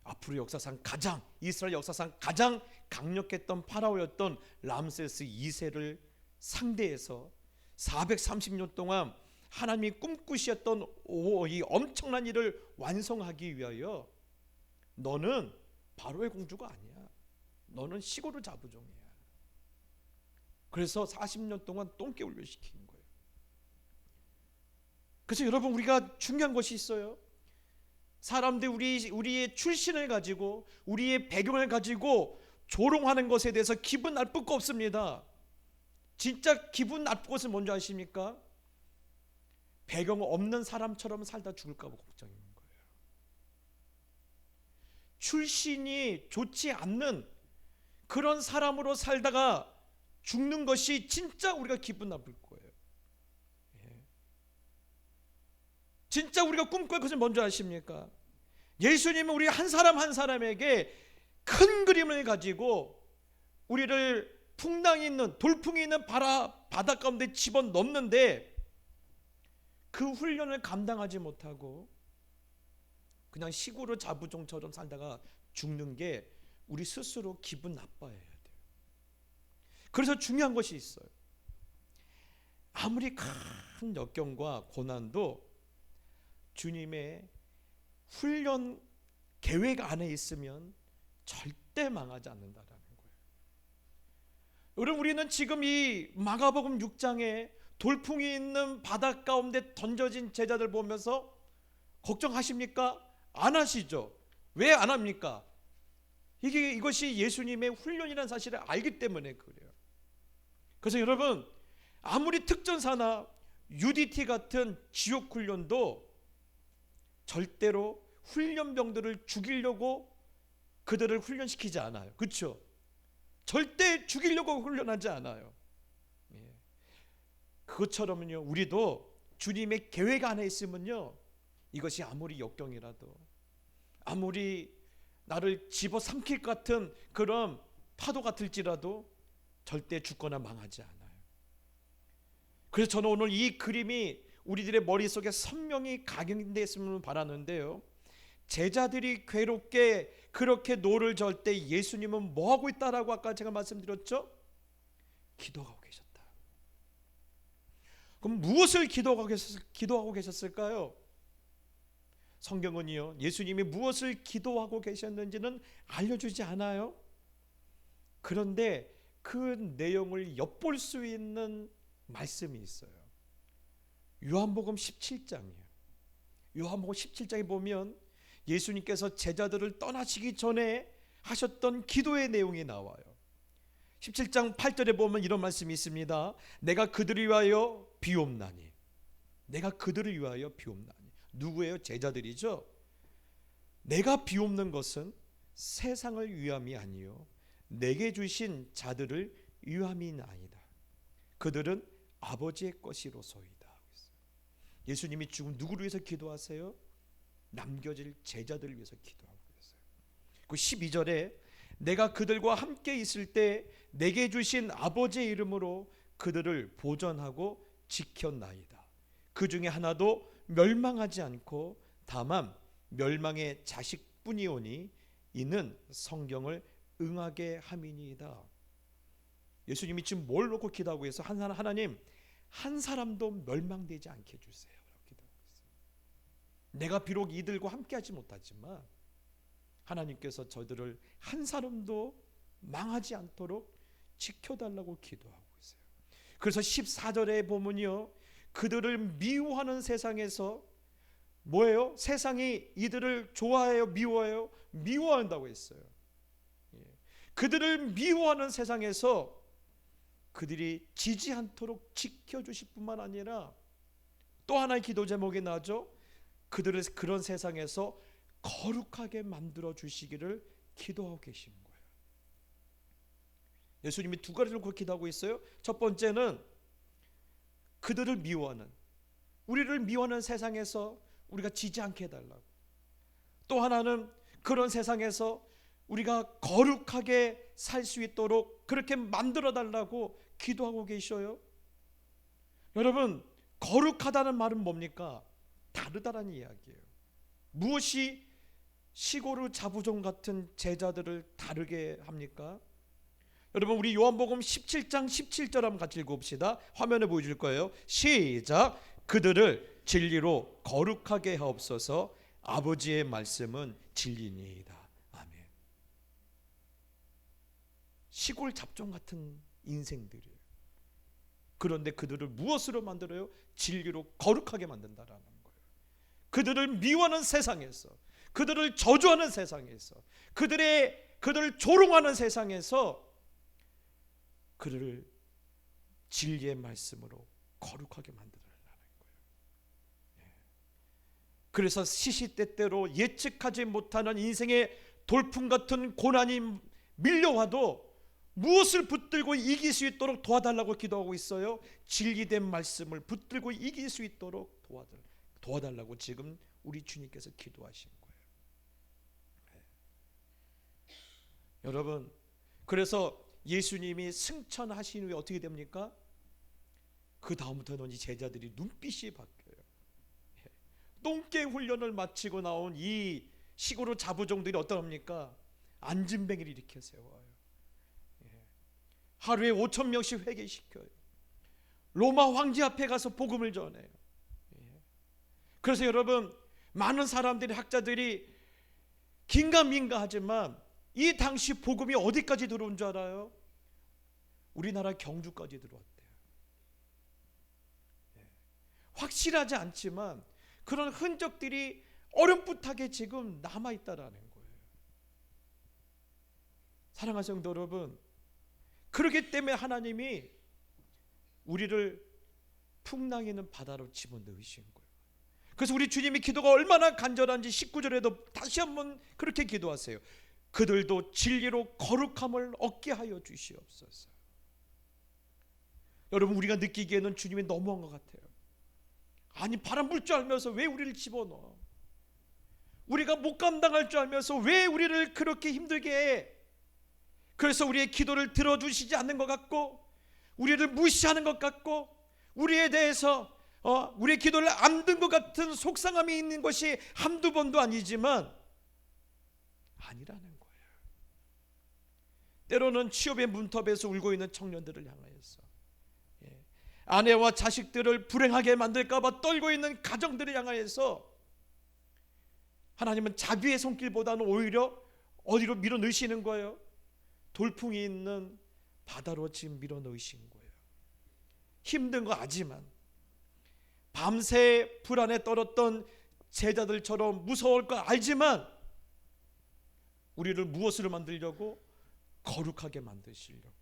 앞으로 역사상 가장, 이스라엘 역사상 가장 강력했던 파라오였던 람세스 2세를 상대해서 430년 동안 하나님이 꿈꾸셨던 이 엄청난 일을 완성하기 위하여, 너는 바로의 공주가 아니야. 너는 시골의 자부종이야. 그래서 40년 동안 똥개 훈련시킨 거예요. 그래서 여러분, 우리가 중요한 것이 있어요. 사람들 우리의 출신을 가지고, 우리의 배경을 가지고 조롱하는 것에 대해서 기분 나쁠 거 없습니다. 진짜 기분 나쁜 것은 뭔지 아십니까? 배경 없는 사람처럼 살다 죽을까 봐 걱정인 거예요. 출신이 좋지 않는 그런 사람으로 살다가 죽는 것이 진짜 우리가 기분 나쁠 거예요. 진짜 우리가 꿈꿀 것은 뭔지 아십니까? 예수님은 우리 한 사람 한 사람에게 큰 그림을 가지고 우리를 풍랑이 있는, 돌풍이 있는 바다 가운데 집어넣는데 그 훈련을 감당하지 못하고 그냥 시골의 자부종처럼 살다가 죽는 게 우리 스스로 기분 나빠해야 돼요. 그래서 중요한 것이 있어요. 아무리 큰 역경과 고난도 주님의 훈련 계획 안에 있으면 절대 망하지 않는다라는 거예요. 여러분, 우리는 지금 이 마가복음 6장에 돌풍이 있는 바다 가운데 던져진 제자들 보면서 걱정하십니까? 안 하시죠? 왜 안 합니까? 이것이 예수님의 훈련이라는 사실을 알기 때문에 그래요. 그래서 여러분, 아무리 특전사나 UDT 같은 지옥 훈련도 절대로 훈련병들을 죽이려고 그들을 훈련시키지 않아요. 그렇죠? 절대 죽이려고 훈련하지 않아요. 그것처럼요, 우리도 주님의 계획 안에 있으면요, 이것이 아무리 역경이라도, 아무리 나를 집어삼킬 것 같은 그런 파도 같을지라도 절대 죽거나 망하지 않아요. 그래서 저는 오늘 이 그림이 우리들의 머릿속에 선명히 각인되었으면 바라는데요, 제자들이 괴롭게 그렇게 노를 절 때 예수님은 뭐하고 있다라고 아까 제가 말씀드렸죠? 기도하고 계셨다. 그럼 무엇을 기도하고 계셨을까요? 성경은요, 예수님이 무엇을 기도하고 계셨는지는 알려주지 않아요. 그런데 그 내용을 엿볼 수 있는 말씀이 있어요. 요한복음 17장이에요. 요한복음 17장에 보면 예수님께서 제자들을 떠나시기 전에 하셨던 기도의 내용이 나와요. 17장 8절에 보면 이런 말씀이 있습니다. 내가 그들을 위하여 비옵나니. 내가 그들을 위하여 비옵나니. 누구예요? 제자들이죠. 내가 비옵는 것은 세상을 위함이 아니요 내게 주신 자들을 위함이나이다. 그들은 아버지의 것이로소이다. 예수님이 지금 누구를 위해서 기도하세요? 남겨질 제자들을 위해서 기도하고 있어요. 그 12절에 내가 그들과 함께 있을 때 내게 주신 아버지의 이름으로 그들을 보전하고 지켰나이다. 그 중에 하나도 멸망하지 않고 다만 멸망의 자식뿐이오니 이는 성경을 응하게 함이니이다. 예수님이 지금 뭘 놓고 기도하고 있어요? 하나님, 한 사람도 멸망되지 않게 해주세요. 기도하고 있어요. 내가 비록 이들과 함께하지 못하지만 하나님께서 저들을 한 사람도 망하지 않도록 지켜달라고 기도하고 있어요. 그래서 14절에 보면요, 그들을 미워하는 세상에서 뭐예요? 세상이 이들을 좋아해요? 미워해요? 미워한다고 했어요. 그들을 미워하는 세상에서 그들이 지지 않도록 지켜주실 뿐만 아니라 또 하나의 기도 제목이 나죠. 그들을 그런 세상에서 거룩하게 만들어 주시기를 기도하고 계신 거예요. 예수님이 두 가지를 기도하고 있어요. 첫 번째는 그들을 미워하는, 우리를 미워하는 세상에서 우리가 지지 않게 해달라고. 또 하나는 그런 세상에서 우리가 거룩하게 살 수 있도록 그렇게 만들어 달라고 기도하고 계셔요. 여러분, 거룩하다는 말은 뭡니까? 다르다라는 이야기예요. 무엇이 시고르 자부종 같은 제자들을 다르게 합니까? 여러분, 우리 요한복음 17장 17절 한번 같이 읽어봅시다. 화면에 보여줄 거예요. 시작. 그들을 진리로 거룩하게 하옵소서. 아버지의 말씀은 진리니이다. 아멘. 시골 잡종 같은 인생들이에요. 그런데 그들을 무엇으로 만들어요? 진리로 거룩하게 만든다라는 거예요. 그들을 미워하는 세상에서, 그들을 저주하는 세상에서, 그들을 조롱하는 세상에서 그들을 진리의 말씀으로 거룩하게 만들어달라는 거예요. 그래서 시시때때로 예측하지 못하는 인생의 돌풍 같은 고난이 밀려와도 무엇을 붙들고 이길 수 있도록 도와달라고 기도하고 있어요? 진리된 말씀을 붙들고 이길 수 있도록 도와달라고 지금 우리 주님께서 기도하신 거예요. 여러분, 그래서 예수님이 승천하신 후에 어떻게 됩니까? 그 다음부터는 이 제자들이 눈빛이 바뀌어요. 똥개 훈련을 마치고 나온 이 시골 자부종들이 어떠합니까? 안진뱅이를 일으켜 세워요. 하루에 5,000명씩 회개시켜요. 로마 황제 앞에 가서 복음을 전해요. 그래서 여러분, 많은 사람들이, 학자들이 긴가민가하지만 이 당시 복음이 어디까지 들어온 줄 알아요? 우리나라 경주까지 들어왔대요. 확실하지 않지만 그런 흔적들이 어렴풋하게 지금 남아있다라는 거예요. 사랑하는 성도 여러분, 그렇기 때문에 하나님이 우리를 풍랑이 있는 바다로 집어넣으신 거예요. 그래서 우리 주님의 기도가 얼마나 간절한지 19절에도 다시 한번 그렇게 기도하세요. 그들도 진리로 거룩함을 얻게 하여 주시옵소서. 여러분, 우리가 느끼기에는 주님이 너무한 것 같아요. 아니, 바람 불 줄 알면서 왜 우리를 집어넣어? 우리가 못 감당할 줄 알면서 왜 우리를 그렇게 힘들게 해? 그래서 우리의 기도를 들어주시지 않는 것 같고, 우리를 무시하는 것 같고, 우리에 대해서 우리의 기도를 안 듣는 것 같은 속상함이 있는 것이 한두 번도 아니지만 아니라는 거예요. 때로는 취업의 문턱에서 울고 있는 청년들을 향하여서, 아내와 자식들을 불행하게 만들까 봐 떨고 있는 가정들을 향하여서 하나님은 자비의 손길보다는 오히려 어디로 밀어 넣으시는 거예요? 돌풍이 있는 바다로 지금 밀어 넣으신 거예요. 힘든 거 알지만, 밤새 불안에 떨었던 제자들처럼 무서울 거 알지만 우리를 무엇으로 만들려고? 거룩하게 만드시려고.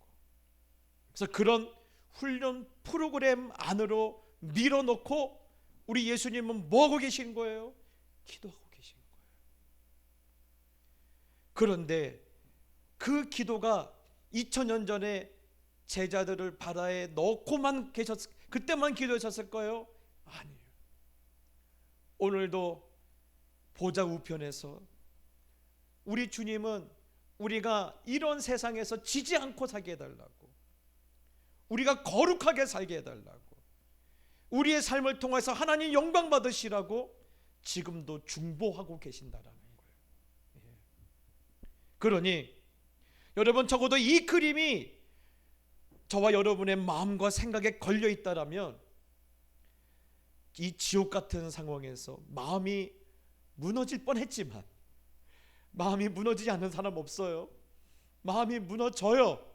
그래서 그런 훈련 프로그램 안으로 밀어넣고 우리 예수님은 뭐하고 계신 거예요? 기도하고 계신 거예요. 그런데 그 기도가 2000년 전에 제자들을 바다에 넣고만 그때만 기도하셨을까요? 아니에요. 오늘도 보좌 우편에서 우리 주님은 우리가 이런 세상에서 지지 않고 살게 해달라고, 우리가 거룩하게 살게 해달라고, 우리의 삶을 통해서 하나님 영광 받으시라고 지금도 중보하고 계신다라는 거예요. 그러니 여러분, 적어도 이 그림이 저와 여러분의 마음과 생각에 걸려 있다라면 이 지옥 같은 상황에서 마음이 무너질 뻔했지만, 마음이 무너지지 않는 사람 없어요. 마음이 무너져요.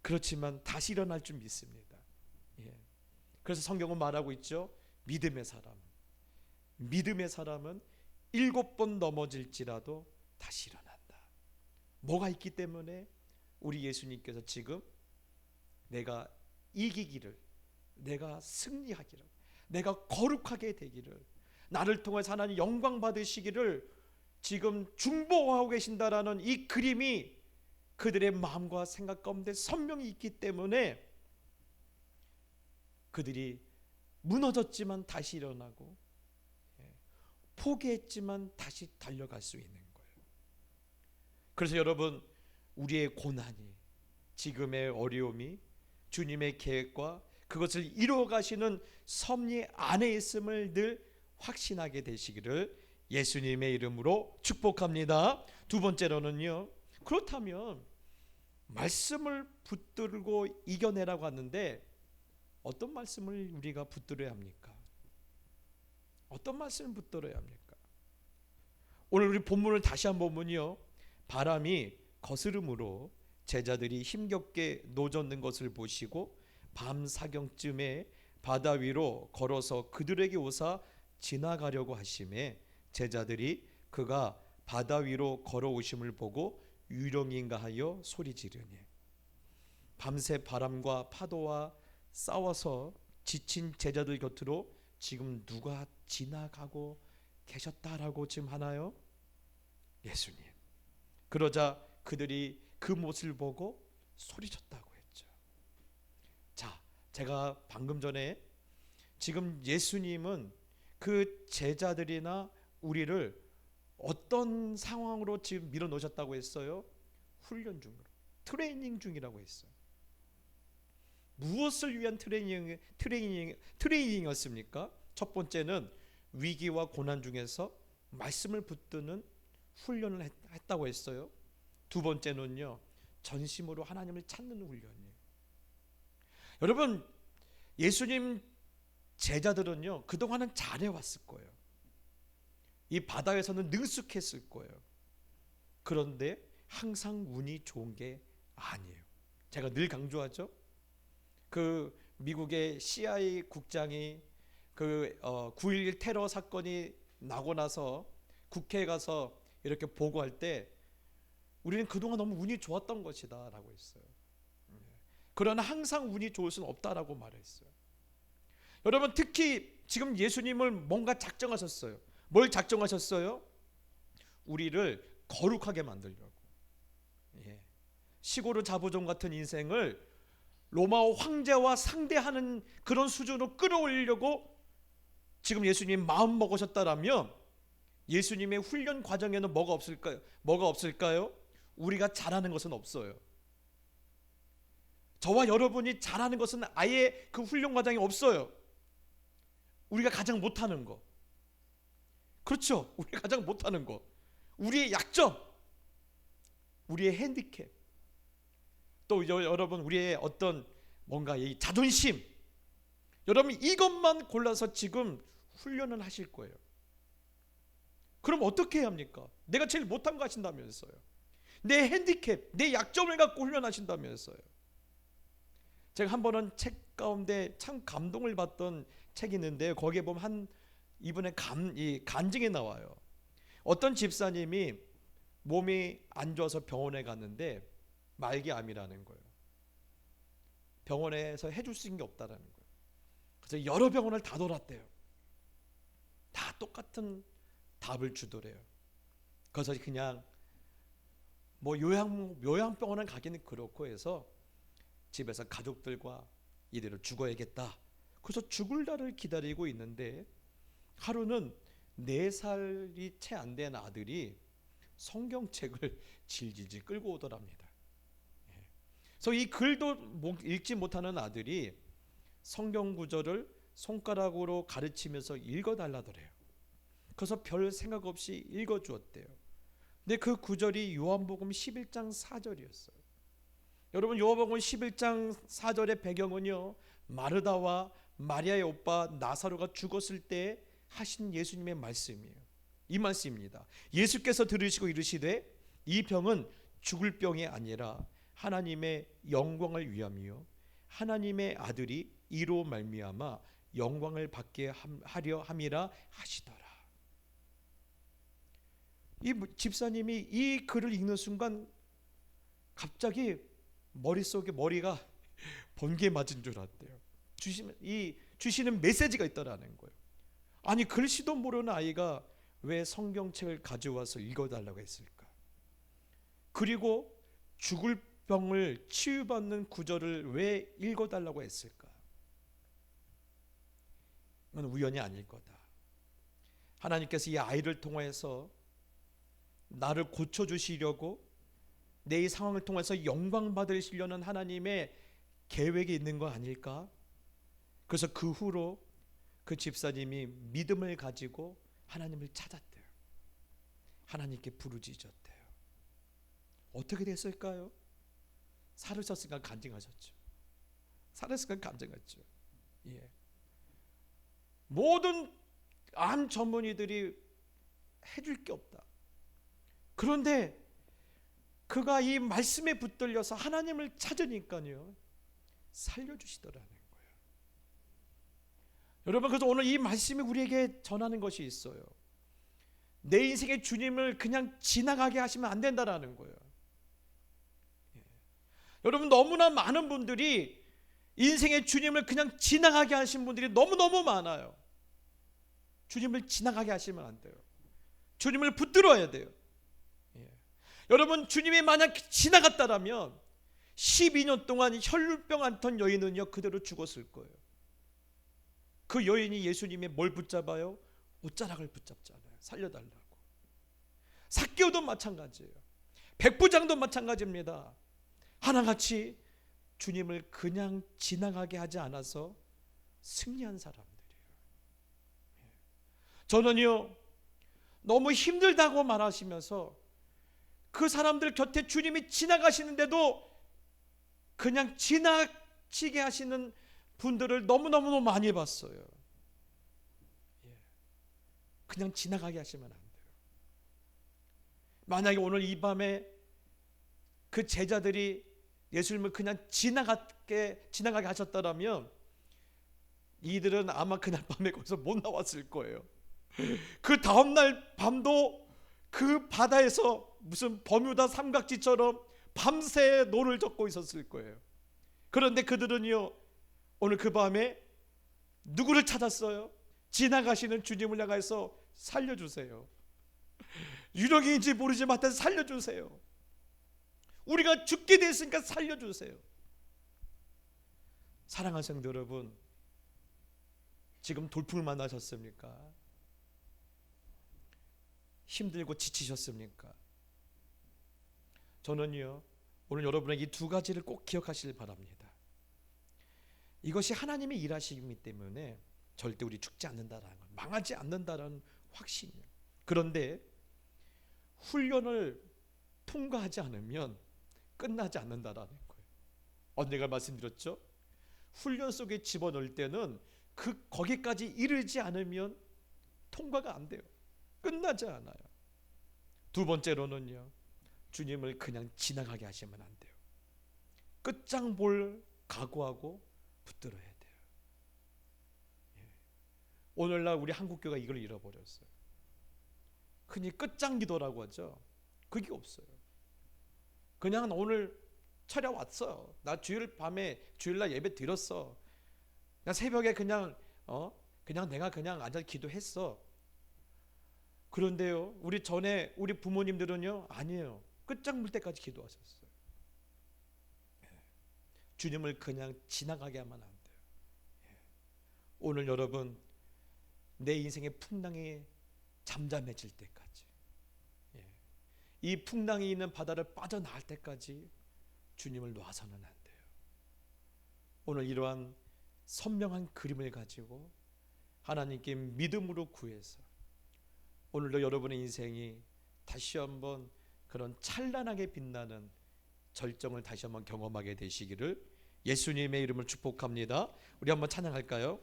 그렇지만 다시 일어날 줄 믿습니다. 그래서 성경은 말하고 있죠. 믿음의 사람은 7번 넘어질지라도 다시 일어난다. 뭐가 있기 때문에? 우리 예수님께서 지금 내가 이기기를, 내가 승리하기를, 내가 거룩하게 되기를, 나를 통해서 하나님 영광 받으시기를 지금 중보하고 계신다라는 이 그림이 그들의 마음과 생각 가운데 선명히 있기 때문에 그들이 무너졌지만 다시 일어나고, 포기했지만 다시 달려갈 수 있는 거예요. 그래서 여러분, 우리의 고난이, 지금의 어려움이 주님의 계획과 그것을 이루어 가시는 섭리 안에 있음을 늘 확신하게 되시기를 예수님의 이름으로 축복합니다. 두 번째로는요, 그렇다면 말씀을 붙들고 이겨내라고 하는데 어떤 말씀을 우리가 붙들어야 합니까? 어떤 말씀을 붙들어야 합니까? 오늘 우리 본문을 다시 한번 보면요, 바람이 거스름으로 제자들이 힘겹게 노젓는 것을 보시고 밤 사경쯤에 바다 위로 걸어서 그들에게 오사 지나가려고 하심에 제자들이 그가 바다 위로 걸어오심을 보고 유령인가 하여 소리 지르니, 밤새 바람과 파도와 싸워서 지친 제자들 곁으로 지금 누가 지나가고 계셨다라고 지금 하나요? 예수님. 그러자 그들이 그 모습을 보고 소리쳤다고 했죠. 자, 제가 방금 전에 지금 예수님은 그 제자들이나 우리를 어떤 상황으로 지금 밀어넣으셨다고 했어요? 훈련 중으로, 트레이닝 중이라고 했어요. 무엇을 위한 트레이닝이었습니까? 첫 번째는 위기와 고난 중에서 말씀을 붙드는 훈련을 했다고 했어요. 두 번째는요, 전심으로 하나님을 찾는 훈련이에요. 여러분, 예수님 제자들은요, 그동안은 잘해왔을 거예요. 이 바다에서는 능숙했을 거예요. 그런데 항상 운이 좋은 게 아니에요. 제가 늘 강조하죠. 그 미국의 CIA 국장이 그 9.11 테러 사건이 나고 나서 국회에 가서 이렇게 보고할 때 우리는 그동안 너무 운이 좋았던 것이다 라고 했어요. 그러나 항상 운이 좋을 수는 없다라고 말했어요. 여러분, 특히 지금 예수님을 뭔가 작정하셨어요. 뭘 작정하셨어요? 우리를 거룩하게 만들려고. 시골의 자부종 같은 인생을 로마어 황제와 상대하는 그런 수준으로 끌어올리려고 지금 예수님 마음 먹으셨다라면 예수님의 훈련 과정에는 뭐가 없을까요? 뭐가 없을까요? 우리가 잘하는 것은 없어요. 저와 여러분이 잘하는 것은 아예 그 훈련 과정이 없어요. 우리가 가장 못하는 거, 그렇죠? 우리가 가장 못하는 거, 우리의 약점, 우리의 핸디캡, 또 여러분 우리의 어떤 뭔가 이 자존심, 여러분 이것만 골라서 지금 훈련을 하실 거예요. 그럼 어떻게 해야 합니까? 내가 제일 못한 거 하신다면서요. 내 핸디캡, 내 약점을 갖고 훈련하신다면서요. 제가 한 번은 책 가운데 참 감동을 받던 책이 있는데 거기에 보면 이분의 간증이 나와요. 어떤 집사님이 몸이 안 좋아서 병원에 갔는데 말기암이라는 거예요. 병원에서 해줄 수 있는 게 없다라는 거예요. 그래서 여러 병원을 다 돌았대요. 다 똑같은 답을 주더래요. 그래서 그냥 뭐 요양병원을 가기는 그렇고 해서 집에서 가족들과 이대로 죽어야겠다. 그래서 죽을 날을 기다리고 있는데 하루는 4살이 채 안 된 아들이 성경책을 질질질 끌고 오더랍니다. 그래서 이 글도 읽지 못하는 아들이 성경 구절을 손가락으로 가르치면서 읽어달라더래요. 그래서 별 생각 없이 읽어주었대요. 근데 그 구절이 요한복음 11장 4절이었어요. 여러분, 요한복음 11장 4절의 배경은요, 마르다와 마리아의 오빠 나사로가 죽었을 때 하신 예수님의 말씀이에요. 이 말씀입니다. 예수께서 들으시고 이르시되 이 병은 죽을 병이 아니라 하나님의 영광을 위함이요 하나님의 아들이 이로 말미암아 영광을 받게 하려 함이라 하시더라. 이 집사님이 이 글을 읽는 순간 갑자기 머릿속에 머리가 번개 맞은 줄 알았대요. 주시는 메시지가 있다라는 거예요. 아니, 글씨도 모르는 아이가 왜 성경책을 가져와서 읽어달라고 했을까? 그리고 죽을 병을 치유받는 구절을 왜 읽어달라고 했을까? 이건 우연이 아닐 거다. 하나님께서 이 아이를 통해서 나를 고쳐주시려고 내 이 상황을 통해서 영광 받으시려는 하나님의 계획이 있는 거 아닐까? 그래서 그 후로 그 집사님이 믿음을 가지고 하나님을 찾았대요. 하나님께 부르짖었대요. 어떻게 됐을까요? 살으셨으니까 간증하셨죠. 살았으니까 간증했죠. 예. 모든 암 전문의들이 해줄 게 없다. 그런데 그가 이 말씀에 붙들려서 하나님을 찾으니까요, 살려주시더라는 거예요. 여러분, 그래서 오늘 이 말씀이 우리에게 전하는 것이 있어요. 내 인생의 주님을 그냥 지나가게 하시면 안 된다라는 거예요. 여러분, 너무나 많은 분들이 인생의 주님을 그냥 지나가게 하신 분들이 너무너무 많아요. 주님을 지나가게 하시면 안 돼요. 주님을 붙들어야 돼요. 여러분, 주님이 만약 지나갔다라면 12년 동안 혈루병 앓던 여인은요, 그대로 죽었을 거예요. 그 여인이 예수님의 뭘 붙잡아요? 옷자락을 붙잡잖아요. 살려달라고. 삭개오도 마찬가지예요. 백부장도 마찬가지입니다. 하나같이 주님을 그냥 지나가게 하지 않아서 승리한 사람들이에요. 저는요, 너무 힘들다고 말하시면서 그 사람들 곁에 주님이 지나가시는데도 그냥 지나치게 하시는 분들을 너무너무 많이 봤어요. 그냥 지나가게 하시면 안 돼요. 만약에 오늘 이 밤에 그 제자들이 예수님을 그냥 지나가게 하셨다면 이들은 아마 그날 밤에 거기서 못 나왔을 거예요. 그 다음날 밤도 그 바다에서 무슨 버뮤다 삼각지처럼 밤새 노를 젓고 있었을 거예요. 그런데 그들은요, 오늘 그 밤에 누구를 찾았어요? 지나가시는 주님을 향해서 살려주세요. 유령인지 모르지만 살려주세요. 우리가 죽게 됐으니까 살려주세요. 사랑하는 성도 여러분, 지금 돌풍을 만나셨습니까? 힘들고 지치셨습니까? 저는요, 오늘 여러분에게 이 두 가지를 꼭 기억하시길 바랍니다. 이것이 하나님의 일하시기 때문에 절대 우리 죽지 않는다라는 것, 망하지 않는다라는 확신이에요. 그런데 훈련을 통과하지 않으면 끝나지 않는다라는 거예요. 언젠가 말씀드렸죠? 훈련 속에 집어넣을 때는 거기까지 이르지 않으면 통과가 안 돼요. 끝나지 않아요. 두 번째로는요, 주님을 그냥 지나가게 하시면 안 돼요. 끝장 볼 각오하고 붙들어야 돼요. 오늘날 우리 한국교회가 이걸 잃어버렸어요. 흔히 끝장 기도라고 하죠. 그게 없어요. 그냥 오늘 차려왔어요. 나 주일날 예배 드렸어. 나 새벽에 그냥 내가 그냥 앉아 기도했어. 그런데요, 우리 부모님들은요, 아니에요. 끝장 볼 때까지 기도하셨어요. 주님을 그냥 지나가게 하면 안 돼요. 오늘 여러분, 내 인생의 풍랑이 잠잠해질 때까지, 이 풍랑이 있는 바다를 빠져나갈 때까지 주님을 놔서는 안 돼요. 오늘 이러한 선명한 그림을 가지고 하나님께 믿음으로 구해서 오늘도 여러분의 인생이 다시 한번 그런 찬란하게 빛나는 절정을 다시 한번 경험하게 되시기를 예수님의 이름을 축복합니다. 우리 한번 찬양할까요?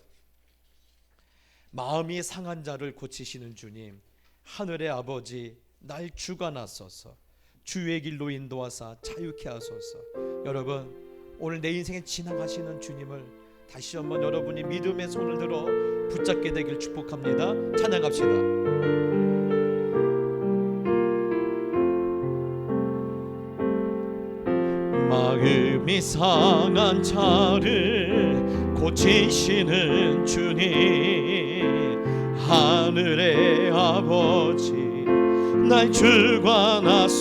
마음이 상한 자를 고치시는 주님, 하늘의 아버지, 날 주관하소서. 주의 길로 인도하사 자유케 하소서. 여러분, 오늘 내 인생에 지나가시는 주님을 다시 한번 여러분이 믿음의 손을 들어 붙잡게 되길 축복합니다. 찬양합시다. 마음이 상한 자를 고치시는 주님, 하늘의 아버지, 날 주관하소서.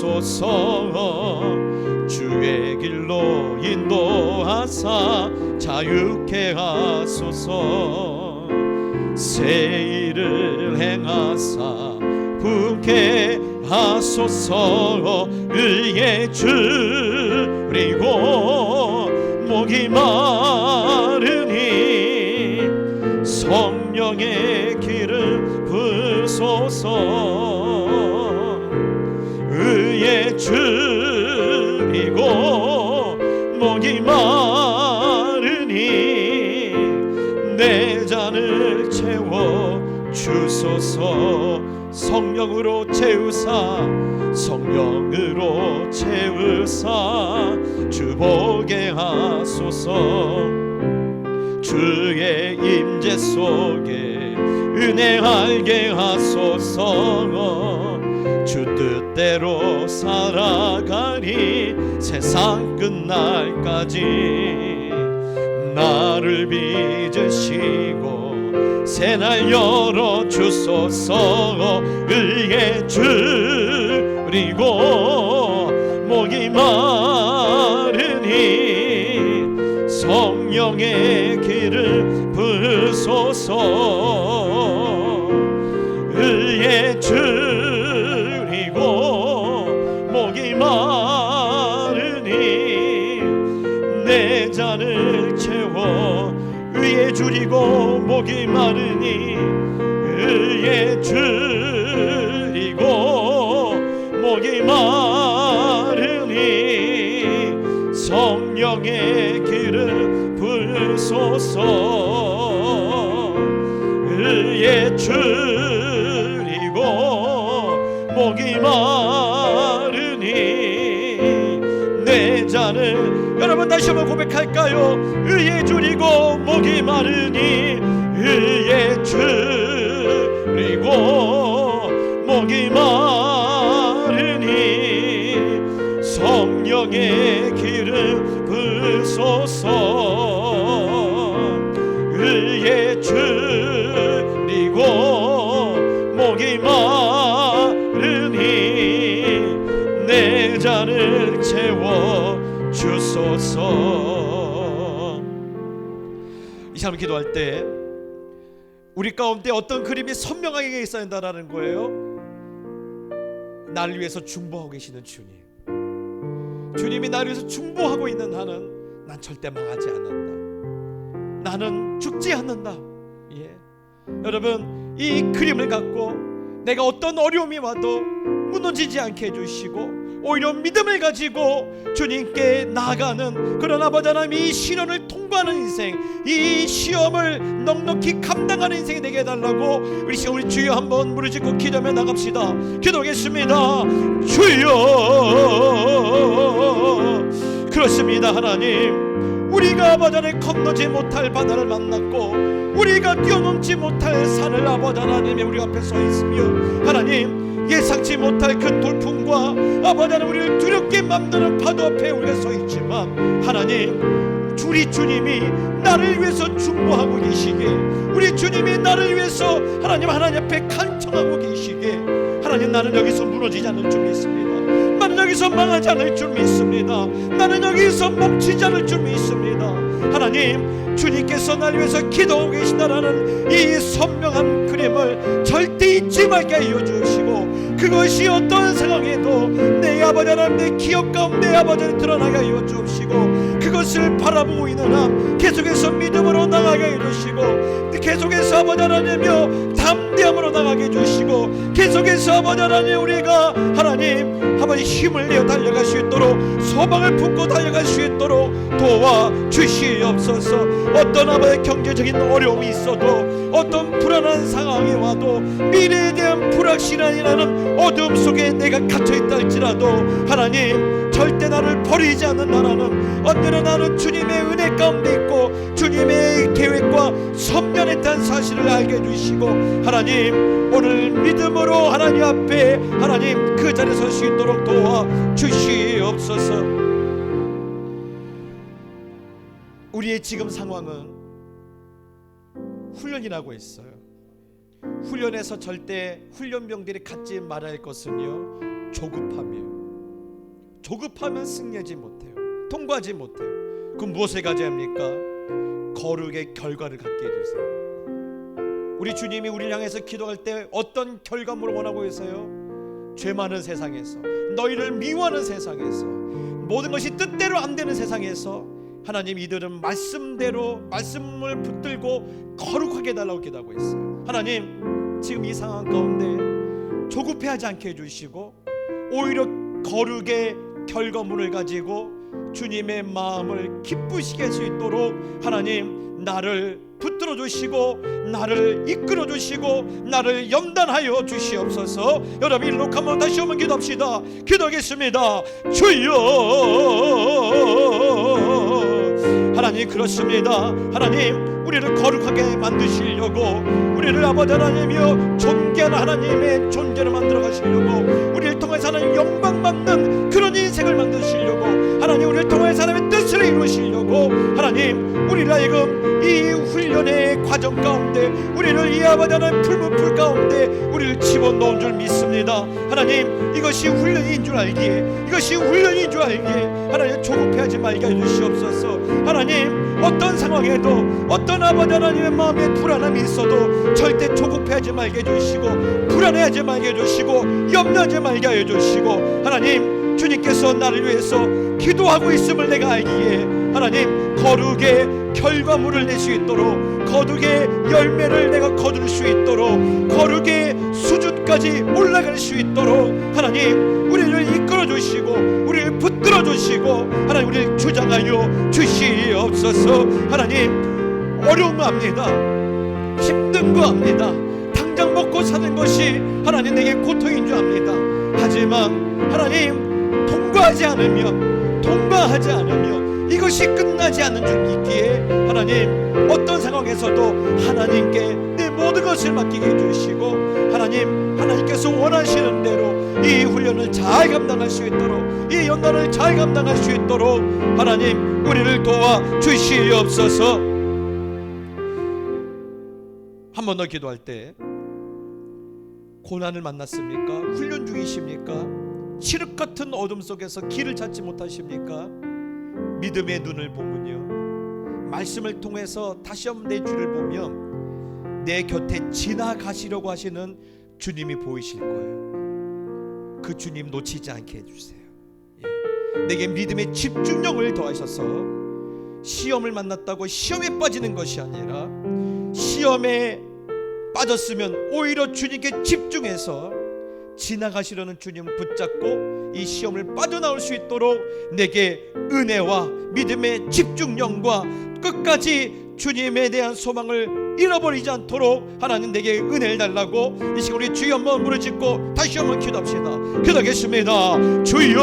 주의 길로 인도하사 자유케 하소서. 새 일을 행하사 부게 하소서. 의에 줄이고 목이 마르니 성령의 길을 부소서. 의에 줄이고 목이 마르니 내 잔을 채워 주소서. 성령으로 채우사, 성령으로 채우사 주보게 하소서. 주의 임재 속에 은혜 알게 하소서. 주 뜻대로 살아가리 세상 끝날까지. 나를 빚으시고 새날 열어 주소서. 의에 줄이고 목이 마르니 성령의 길을 부소서. 의에 줄이고 목이 마르니 내 잔을 채워. 의에 줄이고 목이 마르니 의에 줄이고 목이 마르니 성령의 길을 부소서. 의에 줄이고 목이 마르니 내 잔을. 여러분 다시 한번 고백할까요? 의에 줄이고 목이 마르니 의에 줄이고 목이 마르니 성령의 길을 주소서. 의에 줄이고 목이 마르니 내 잔을 채워 주소서. 이 사람 기도할 때 우리 가운데 어떤 그림이 선명하게 있어야 한다라는 거예요. 나를 위해서 중보하고 계시는 주님, 주님이 나를 위해서 중보하고 있는 한은 난 절대 망하지 않는다. 나는 죽지 않는다. 예. 여러분, 이 그림을 갖고 내가 어떤 어려움이 와도 무너지지 않게 해주시고 오히려 믿음을 가지고 주님께 나아가는 그런 아버지 하나님, 이 시련을 통과하는 인생, 이 시험을 넉넉히 감당하는 인생이 되게 해달라고 우리 주여 한번 무릎 짓고 기도하며 나갑시다. 기도하겠습니다. 주여, 그렇습니다. 하나님, 우리가 아버지 하나님 건너지 못할 바다를 만났고 우리가 뛰어넘지 못할 산을 아버지 하나님이 우리 앞에 서 있으며 하나님, 예상치 못할 그 돌풍과 아버지 하나님 우리를 두렵게 만드는 파도 앞에 우리가 서 있지만 하나님, 우리 주님이 나를 위해서 중보하고 계시게, 우리 주님이 나를 위해서 하나님 앞에 간청하고 계시게, 하나님, 나는 여기서 무너지지 않을 줄 믿습니다. 나는 여기서 망하지 않을 줄 믿습니다. 나는 여기서 멈추지 않을 줄 믿습니다. 하나님, 주님께서 나를 위해서 기도하고 계시다라는 이 선명한 그림을 절대 잊지 말게 하여 주시고, 그것이 어떤 상황에도 내 아버지 하나님, 내 기억 가운데 아버지 하나님 드러나게 하여 주시고, 그것을 바라보고 있는 한 계속해서 믿음으로 나가게 해 주시고, 계속해서 아버지 하나님이여 담대함으로 나가게 해 주시고, 계속해서 아버지 하나님 우리가 하나님 아버지 힘을 내어 달려갈 수 있도록, 소망을 품고 달려갈 수 있도록 도와주시옵소서. 어떤 아버지 경제적인 어려움이 있어도, 어떤 불안한 상황이 와도, 미래에 대한 불확실함이라는 어둠 속에 내가 갇혀있다 할지라도 하나님, 절대 나를 버리지 않는 나라는, 언제나 나는 주님의 은혜 가운데 있고 주님의 계획과 섭년에 대한 사실을 알게 해주시고, 하나님, 오늘 믿음으로 하나님 앞에 하나님 그 자리에 설 수 있도록 도와주시옵소서. 우리의 지금 상황은 훈련이라고 했어요. 훈련에서 절대 훈련병들이 갖지 말아야 할 것은요, 조급함이에요. 조급하면 승리하지 못해요. 통과하지 못해요. 그럼 무엇을 가져야 합니까? 거룩의 결과를 갖게 해주세요. 우리 주님이 우리를 향해서 기도할 때 어떤 결과물을 원하고 계세요? 죄 많은 세상에서, 너희를 미워하는 세상에서, 모든 것이 뜻대로 안 되는 세상에서 하나님, 이들은 말씀대로 말씀을 붙들고 거룩하게 해달라고 기도하고 있어요. 하나님, 지금 이 상황 가운데 조급해하지 않게 해주시고 오히려 거룩의 결과물을 가지고 주님의 마음을 기쁘시게 할 수 있도록 하나님, 나를 붙들어 주시고 나를 이끌어 주시고 나를 연단하여 주시옵소서. 여러분, 일로 한번 다시 한번 기도합시다. 기도하겠습니다. 주여, 하나님, 그렇습니다. 하나님, 우리를 거룩하게 만드시려고, 우리를 아버지 하나님이여 존귀한 하나님의 존재를 만들어 가시려고, 우리를 통해서 하나님 영광 받는 그런 인생을 만드시려고, 하나님, 우리를 통해서 하나님의 뜻을 이루시려고, 하나님, 우리를 하여금 이 훈련의 과정 가운데, 우리를 이 아버지 하나님 풀무풀 가운데 우리를 집어넣은 줄 믿습니다. 하나님, 이것이 훈련인 줄 알기에, 이것이 훈련인 줄 알기에 하나님, 조급해하지 말게 해주시옵소서. 하나님, 어떤 상황에도, 어떤 아버지 하나님의 마음에 불안함이 있어도 절대 조급해하지 말게 해주시고, 불안해하지 말게 해주시고, 염려하지 말게 해주시고, 하나님, 주님께서 나를 위해서 기도하고 있음을 내가 알기에 하나님, 거룩의 결과물을 낼 수 있도록, 거룩의 열매를 내가 거둘 수 있도록, 거룩의 수준까지 올라갈 수 있도록 하나님, 우리를 이끌어 주시고 우리를 붙들어 주시고 하나님, 우리를 주장하여 주시옵소서. 하나님, 어려운 거 압니다. 힘든 거 압니다. 당장 먹고 사는 것이 하나님 내게 고통인 줄 압니다. 하지만 하나님, 통과하지 않으면 이것이 끝나지 않는 줄 믿기에 하나님, 어떤 상황에서도 하나님께 내 모든 것을 맡기게 해주시고, 하나님, 하나님께서 원하시는 대로 이 훈련을 잘 감당할 수 있도록, 이 연단을 잘 감당할 수 있도록 하나님 우리를 도와 주시옵소서. 한 번 더 기도할 때 고난을 만났습니까? 훈련 중이십니까? 칠흑 같은 어둠 속에서 길을 찾지 못하십니까? 믿음의 눈을 보면요, 말씀을 통해서 다시 한번 내 주를 보면 내 곁에 지나가시려고 하시는 주님이 보이실 거예요. 그 주님 놓치지 않게 해주세요. 내게 믿음의 집중력을 더하셔서 시험을 만났다고 시험에 빠지는 것이 아니라 시험에 빠졌으면 오히려 주님께 집중해서 지나가시려는 주님을 붙잡고 이 시험을 빠져나올 수 있도록 내게 은혜와 믿음의 집중력과 끝까지 주님에 대한 소망을 잃어버리지 않도록 하나님 내게 은혜를 달라고 이 시간 우리 주여 한번 무릎 짓고 다시 한번 기도합시다. 기도하겠습니다. 주여,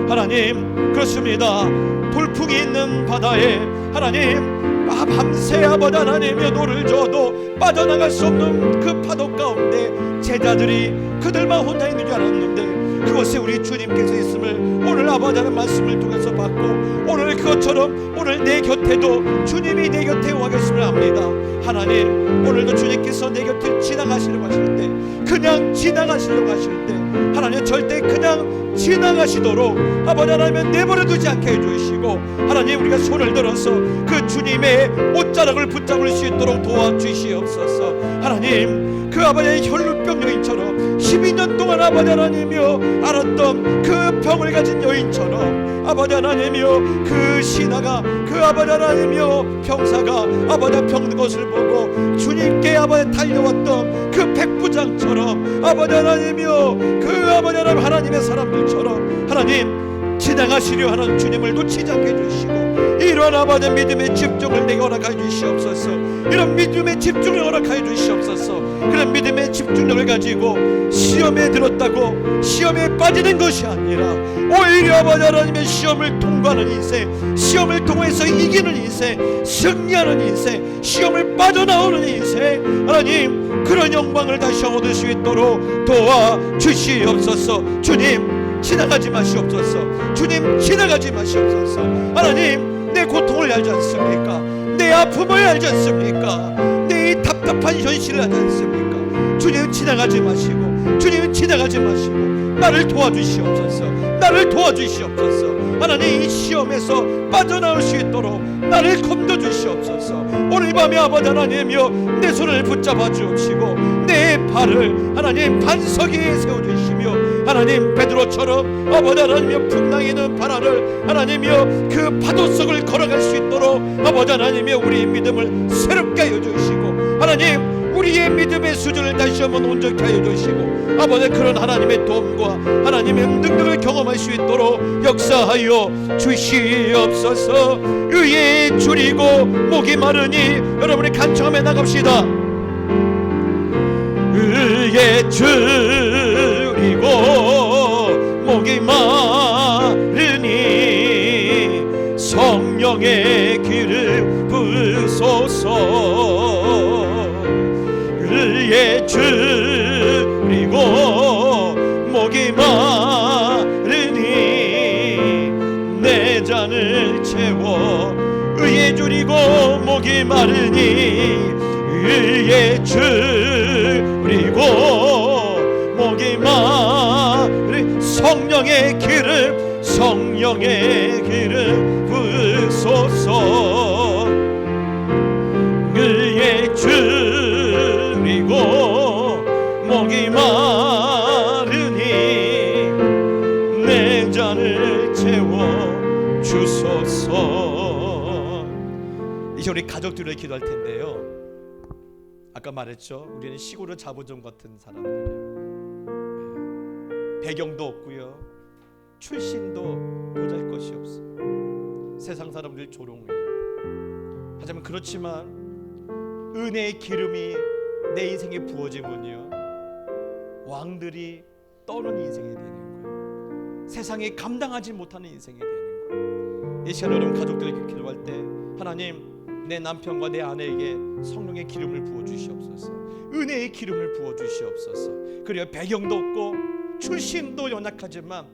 하나님 그렇습니다. 돌풍이 있는 바다에 하나님 밤새 아버지 하나님의 노를 저어도 빠져나갈 수 없는 그 파도 가운데 제자들이 그들만 혼자 있는 줄 알았는데 그것에 우리 주님께서 있음을 오늘 아버지 하나님 말씀을 통해서 받고 오늘 그것처럼 오늘 내 곁에도 주님이 내 곁에 와 계심을 압니다. 하나님 오늘도 주님께서 내 곁을 지나가시려고 하실 때, 그냥 지나가시려고 하실 때 하나님 절대 그냥 지나가시도록 아버지 하나님 내버려두지 않게 해주시고 하나님 우리가 손을 들어서 그 주님의 옷자락을 붙잡을 수 있도록 도와주시옵소서. 하나님 그 아버지의 혈루병 여인처럼 12년 동안 아버지 하나님이여 알았던 그 병을 가진 여인처럼 아버지 하나님이여 그 신하가 그 아버지 하나님이여 병사가 아버지 병든 것을 보고 주님께 아버지 달려왔던 그 백부장처럼 아버지 하나님이여 그 아버지 하나님 하나님의 사람들처럼 하나님 지나가시려 하는 주님을 놓치지 않게 해주시고 이러한 아버지 믿음의 집중을 내게 허락하여 주시옵소서. 이런 믿음의 집중을 허락하여 주시옵소서. 그런 믿음의 집중력을 가지고 시험에 들었다고 시험에 빠지는 것이 아니라 오히려 아버지 하나님의 시험을 통과하는 인생, 시험을 통해서 이기는 인생, 승리하는 인생, 시험을 빠져나오는 인생, 하나님 그런 영광을 다시 얻을 수 있도록 도와주시옵소서. 주님 지나가지 마시옵소서. 주님 지나가지 마시옵소서. 하나님 내 고통을 알지 않습니까? 내 아픔을 알지 않습니까? 내 이 답답한 현실을 알지 않습니까? 주님 지나가지 마시고 주님 지나가지 마시고 나를 도와주시옵소서. 나를 도와주시옵소서. 하나님 이 시험에서 빠져나올 수 있도록 나를 건져주시옵소서. 오늘 밤에 아버지 하나님이여 내 손을 붙잡아 주옵시고 내 발을 하나님 반석 위에 세워주시며 하나님 베드로처럼 아버지 하나님이여 풍랑이는 바다를 하나님이여 그 파도 속을 걸어갈 수 있도록 아버지 하나님이여 우리의 믿음을 새롭게 하여 주시고 하나님 우리의 믿음의 수준을 다시 한번 온전케 하여 주시고 아버지 그런 하나님의 도움과 하나님의 능력을 경험할 수 있도록 역사하여 주시옵소서. 의에 줄이고 목이 마르니 여러분이 간청하며 나갑시다. 의에 줄이고 목이 마르니 성령의 길을 부소서. 의에 줄이고 목이 마르니 내 잔을 채워. 의에 줄이고 목이 마르니 의에 줄이고 목이 마르니 성령의 길을 부소서. 의에 줄이고 목이 마르니 내 잔을 채워 주소서. 이제 우리 가족들을 기도할 텐데요. 아까 말했죠. 우리는 시골의 자부정 같은 사람들이에요. 배경도 없고요. 출신도 보잘것이 없어요. 세상 사람들 조롱해요. 하지만 그렇지만 은혜의 기름이 내 인생에 부어지면요 왕들이 떠는 인생이 되는 거예요. 세상에 감당하지 못하는 인생이 되는 거예요. 이 시간 여러분 가족들에게 기도할 때 하나님 내 남편과 내 아내에게 성령의 기름을 부어 주시옵소서. 은혜의 기름을 부어 주시옵소서. 그리고 배경도 없고 출신도 연약하지만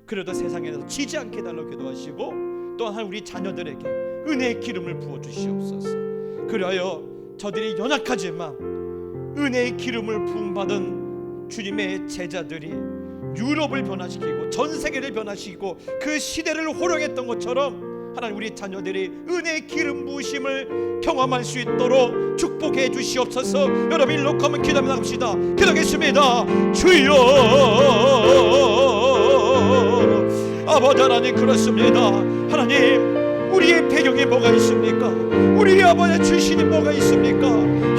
그래도 세상에서 지지 않게 달라고 기도하시고, 또한 우리 자녀들에게 은혜의 기름을 부어 주시옵소서. 그리하여 저들이 연약하지만 은혜의 기름을 부음받은 주님의 제자들이 유럽을 변화시키고 전 세계를 변화시키고 그 시대를 호령했던 것처럼 하나님 우리 자녀들이 은혜의 기름 부으심을 경험할 수 있도록 축복해 주시옵소서. 여러분 일로 한번 기도하며 나갑시다. 기도하겠습니다. 주여, 아버지 하나님, 그렇습니다. 하나님, 우리의 배경에 뭐가 있습니까? 우리 아버지의 출신이 뭐가 있습니까?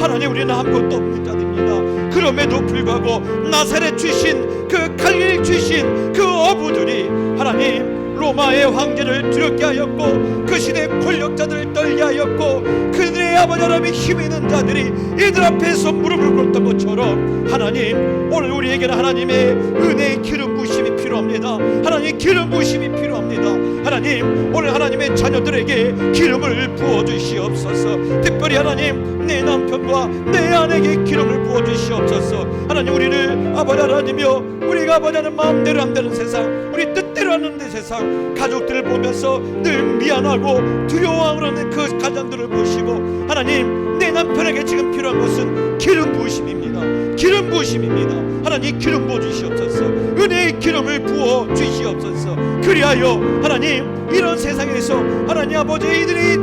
하나님, 우리는 아무것도 없는 자들입니다. 그럼에도 불구하고 나사렛 출신, 그 갈릴리 출신 그 어부들이 하나님 로마의 황제를 두렵게 하였고 그 시대 권력자들을 떨게 하였고 그들의 아버지 하나님의 힘 있는 자들이 이들 앞에서 무릎을 꿇었던 것처럼 하나님, 오늘 우리에게는 하나님의 은혜의 기름 부으심이 필요합니다. 하나님의 기름 부으심이 필요합니다. 하나님, 오늘 하나님의 자녀들에게 기름을 부어주시옵소서. 특별히 하나님, 내 남편과 내 아내에게 기름을 부어주시옵소서. 하나님, 우리를 아버지 하나님이여, 우리가 아버지 하나님 마음대로 안 되는 세상, 우리 뜻대로 하는 데 세상, 가족들을 보면서 늘 미안하고 두려워하는 그 가정들을 보시고 하나님, 내 남편에게 지금 필요한 것은 기름 부으심입니다. 기름 부으심입니다. 하나님, 기름 부어 주시옵소서. 은혜의 기름을 부어 주시옵소서. 그리하여 하나님, 이런 세상에서 하나님 아버지 이들이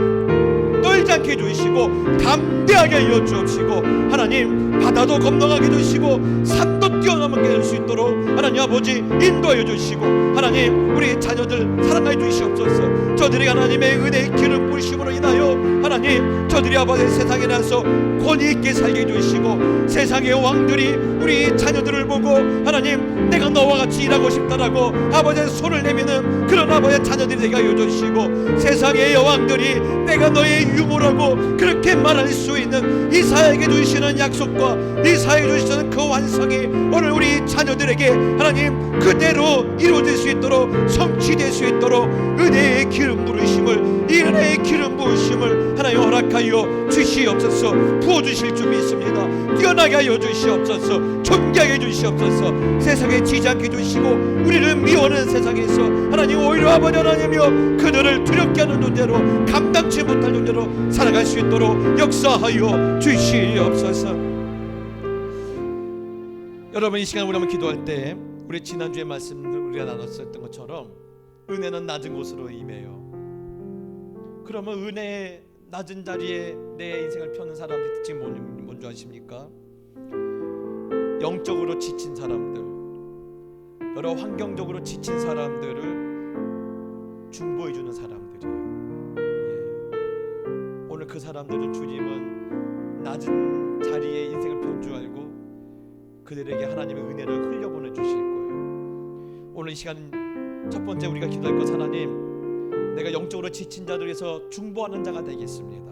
떨지 않게 해주시고 담대하게 하여 주옵시고 하나님, 바다도 건너가게 해주시고 산도 뛰어넘게 할 수 있도록 하나님 아버지 인도하여 주시고 하나님, 우리 자녀들 사랑하여 주시옵소서. 저들이 하나님의 은혜의 기름 부으심으로 인하여 하나님, 저들이 아버지 세상에 나서 권위 있게 살게 해주시고 세상의 왕들이 우리 자녀들을 보고 하나님, 내가 너와 같이 일하고 싶다라고 아버지의 손을 내미는 그런 아버지의 자녀들이 되게 하여 주시고 세상의 여왕들이 내가 너의 유모라고 그렇게 말할 수 있는 이사야에게 주시는 약속과 이사야에게 주시는 그 완성이 오늘 우리 자녀들에게 하나님 그대로 이루어질 수 있도록 성취될 수 있도록 은혜의 기름 부으심을, 이 은혜의 기름 부으심을 하나님 허락하여 주시옵소서. 부어주실 줄 믿습니다. 뛰어나게 하여 주시옵소서. 존귀하게 해 주시옵소서. 세상에 지지 않게 해주시고 우리를 미워하는 세상에서 하나님 오히려 아버지 하나님이여 그들을 두렵게 하는 존재로, 감당치 못할 존재로 살아갈 수 있도록 역사하여 주시옵소서. 여러분, 이 시간 우리 한번 기도할 때 우리 지난주에 말씀을 우리가 나눴었던 것처럼 은혜는 낮은 곳으로 임해요. 그러면 은혜의 낮은 자리에 내 인생을 펴는 사람들이 특징이 뭔지 아십니까? 영적으로 지친 사람들, 여러 환경적으로 지친 사람들을 중보해주는 사람들이에요. 오늘 그 사람들은 주님은 낮은 자리에 인생을 편 줄 알고 그들에게 하나님의 은혜를 흘려보내 주실 거예요. 오늘 이 시간 첫 번째 우리가 기도할 것, 하나님, 내가 영적으로 지친 자들에서 중보하는 자가 되겠습니다.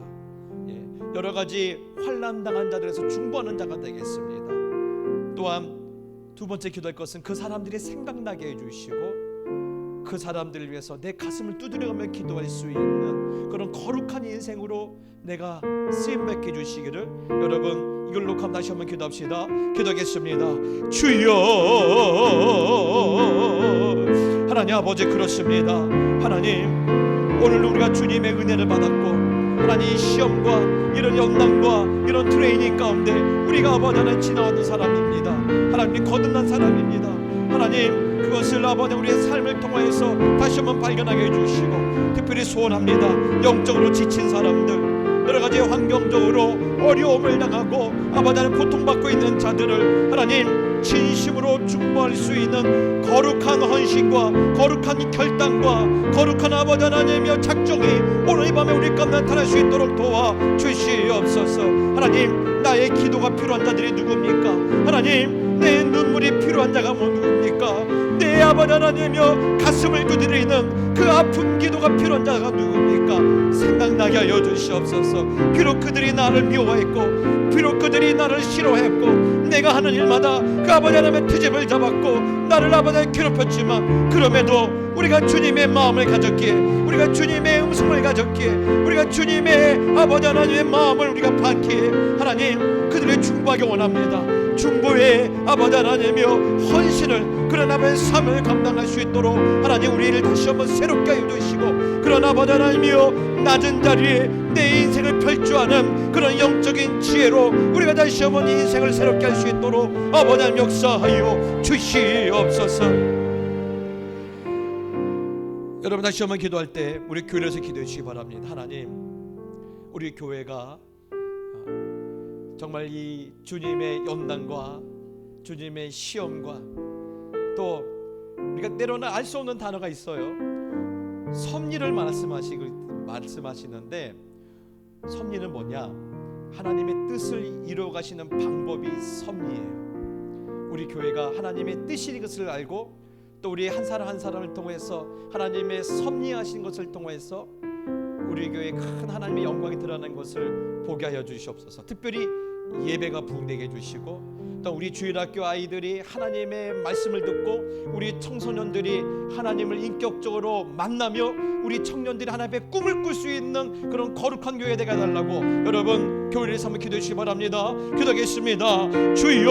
여러 가지 환난 당한 자들에서 중보하는 자가 되겠습니다. 또한 두 번째 기도할 것은 그 사람들이 생각나게 해주시고 그 사람들을 위해서 내 가슴을 두드려가며 기도할 수 있는 그런 거룩한 인생으로 내가 쓰임받게 해주시기를, 여러분 이걸 놓고 다시 한번 기도합시다. 기도하겠습니다. 주여, 하나님 아버지, 그렇습니다. 하나님, 오늘 우리가 주님의 은혜를 받았고 하나님 시험과 이런 연단과 이런 트레이닝 가운데 우리가 아버지 하나님 지나왔는 사람입니다. 하나님 거듭난 사람입니다. 하나님, 그것을 아버지 우리의 삶을 통하여서 다시 한번 발견하게 해주시고 특별히 소원합니다. 영적으로 지친 사람들, 여러 가지 환경적으로 어려움을 당하고 아버지 하나님 고통받고 있는 자들을 하나님 진심으로 중보할 수 있는 거룩한 헌신과 거룩한 결단과 거룩한 아버지 하나님의 작정이 오늘 이 밤에 우리 가운데 나타날 수 있도록 도와 주시옵소서. 하나님, 나의 기도가 필요한 자들이 누굽니까? 하나님, 내 눈물이 필요한 자가 누굽니까? 내 아버지 하나님이여 가슴을 두드리는 그 아픈 기도가 필요한 자가 누굽니까? 생각나게 하여 주시옵소서. 비록 그들이 나를 미워했고 비록 그들이 나를 싫어했고 내가 하는 일마다 그 아버지 하나님의 트집을 잡았고 나를 아버지 괴롭혔지만 그럼에도 우리가 주님의 마음을 가졌기에, 우리가 주님의 음성을 가졌기에, 우리가 주님의 아버지 하나님의 마음을 우리가 받기에 하나님 그들의 중보하기 원합니다. 중보의 아버지 하나님이여 헌신을, 그런 아버지의 삶을 감당할 수 있도록 하나님 우리를 다시 한번 새롭게 해주시고, 그런 아버지 하나님이여 낮은 자리에 내 인생을 펼쳐하는 그런 영적인 지혜로 우리가 다시 한번 인생을 새롭게 할 수 있도록 아버지 하나님 역사하여 주시옵소서. 여러분 다시 한번 기도할 때 우리 교회에서 기도해 주시기 바랍니다. 하나님, 우리 교회가 정말 이 주님의 연단과 주님의 시험과, 또 우리가 때로는 알 수 없는 단어가 있어요. 섭리를 말씀하시는데, 섭리는 뭐냐? 하나님의 뜻을 이루어 가시는 방법이 섭리예요. 우리 교회가 하나님의 뜻인 것을 알고, 또 우리 한 사람 한 사람을 통해서 하나님의 섭리하신 것을 통해서 우리 교회에 큰 하나님의 영광이 드러나는 것을 보게 하여 주시옵소서. 특별히 예배가 부흥되게 해주시고, 또 우리 주일학교 아이들이 하나님의 말씀을 듣고, 우리 청소년들이 하나님을 인격적으로 만나며 우리 청년들이 하나님의 꿈을 꿀 수 있는 그런 거룩한 교회 되게 해달라고 여러분 교회를 삼아 기도해 주시기 바랍니다. 기도하겠습니다. 주여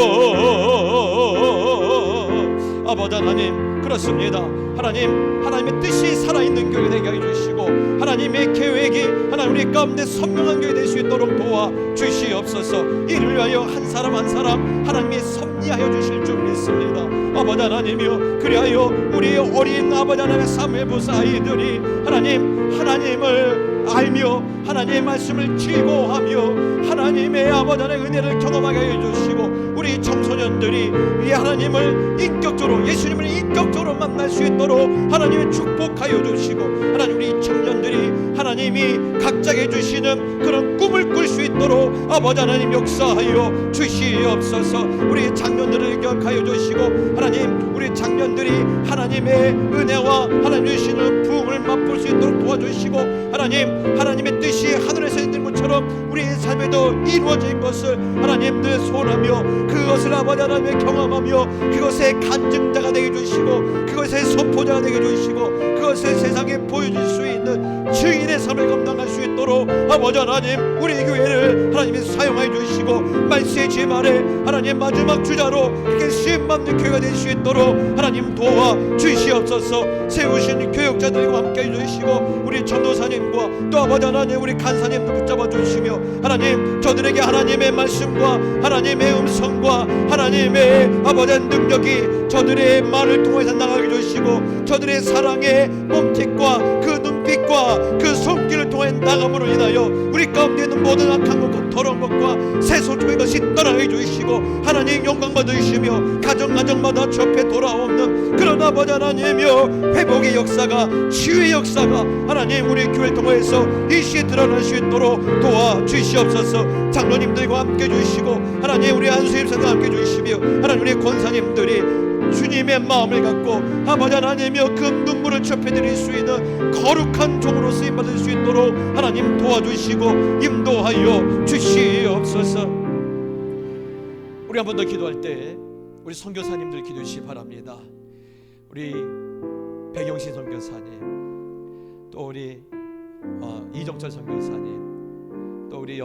아버지 하나님, 그렇습니다. 하나님의 뜻이 살아있는 교회 되게 해주시고, 하나님의 계획이 하나님 우리 가운데 선명한 교회 될 수 있도록 도와주시옵소서. 이를 위하여 한 사람 한 사람 하나님이 섭리하여 주실 줄 믿습니다. 아버지 하나님이여, 그리하여 우리 어린 아버지 하나님의 사무엘부스 아이들이 하나님을 알며 하나님의 말씀을 즐거워하며 하나님의 아버지 하나님의 은혜를 경험하게 해주시고, 우리 청소년들이 이 하나님을 인격적으로, 예수님을 인격적으로 만날 수 있도록 하나님의 축복하여 주시고, 하나님 우리 청년들이 하나님이 각자에게 주시는 그런 꿈을 꿀 수 있도록 아버지 하나님 역사하여 주시옵소서. 우리 장년들을 기억하여 주시고, 하나님 우리 장년들이 하나님의 은혜와 하나님 주시는 부흥을 맛볼 수 있도록 도와주시고, 하나님의 뜻이 하늘에서 있는 것처럼 우리의 삶에도 이루어질 것을 하나님들 소원하며, 그것을 아버지 하나님의 경험하며 그것의 간증자가 되게 해주시고, 그것의 선포자가 되게 해주시고, 그것을 세상에 보여줄 수 있는 증인의 삶을 감당할 수 있도록 아버지 하나님 우리 교회를 하나님이 사용하여 주시고, 말세의 제말에 하나님 마지막 주자로 이렇게 쓰임받는 교회가 될 수 있도록 하나님 도와주시옵소서. 세우신 교역자들과 함께 해주시고, 우리 전도사님과 또 아버지 하나님 우리 간사님도 붙잡아 주시며, 하나님 저들에게 하나님의 말씀과 하나님의 음성과 하나님의 아버지 능력이 저들의 말을 통해서 나가게 주시고, 저들의 사랑의 몸짓과 그 눈빛과 그 손길을 통해 나감으로 인하여 우리 가운데 있는 모든 악한 것과 더러운 것과 세속적인 것이 떠나게 주시고, 하나님 영광 받으시며 가정마다 접해 돌아오는 그런 아버지 하나님이여 회복의 역사가, 치유의 역사가 하나님 우리 교회를 통해서 이 시에 드러날 수 있도록 도와주시옵소서. 장로님들과 함께 주시고, 하나님 우리 안수임사님과 함께 주시며, 하나님 우리 권사님들이 주님의 마음을 갖고 아버지 하나님이여 그 눈물을 접해드릴 수 있는 거룩한 종으로 쓰임받을 수 있도록 하나님 도와주시고 인도하여 주시옵소서. 우리 한 번 더 기도할 때 우리 선교사님들 기도해 주시기 바랍니다. 우리 백영신 선교사님, 또 우리 이정철 선교사님, 또 우리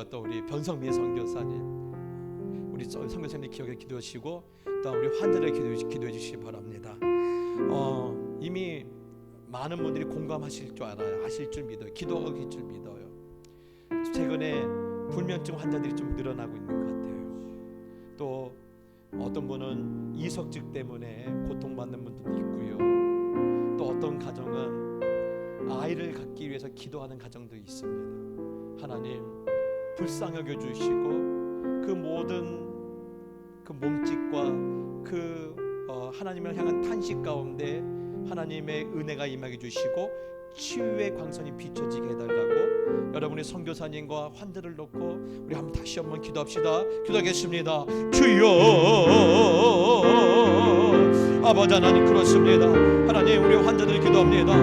또 우리 변성민 선교사님, 우리 선교사님들 기억에 기도하시고, 또 우리 환자를 기도해 주시기 바랍니다. 이미 많은 분들이 공감하실 줄 알아요. 아실 줄 믿어요. 기도하실 줄 믿어요. 최근에 불면증 환자들이 좀 늘어나고 있는 것 같아요. 또 어떤 분은 이석증 때문에 고통받는 분들도 있고요. 또 어떤 가정은 아이를 갖기 위해서 기도하는 가정도 있습니다. 하나님 불쌍히 여겨주시고, 그 모든 그 몸짓과 그 하나님을 향한 탄식 가운데 하나님의 은혜가 임하게 주시고 치유의 광선이 비춰지게 해달라고 여러분의 선교사님과 환자를 놓고 우리 다시 한번 기도합시다. 기도하겠습니다. 주여 아버지 하나님, 그렇습니다. 하나님 우리 환자들 기도합니다.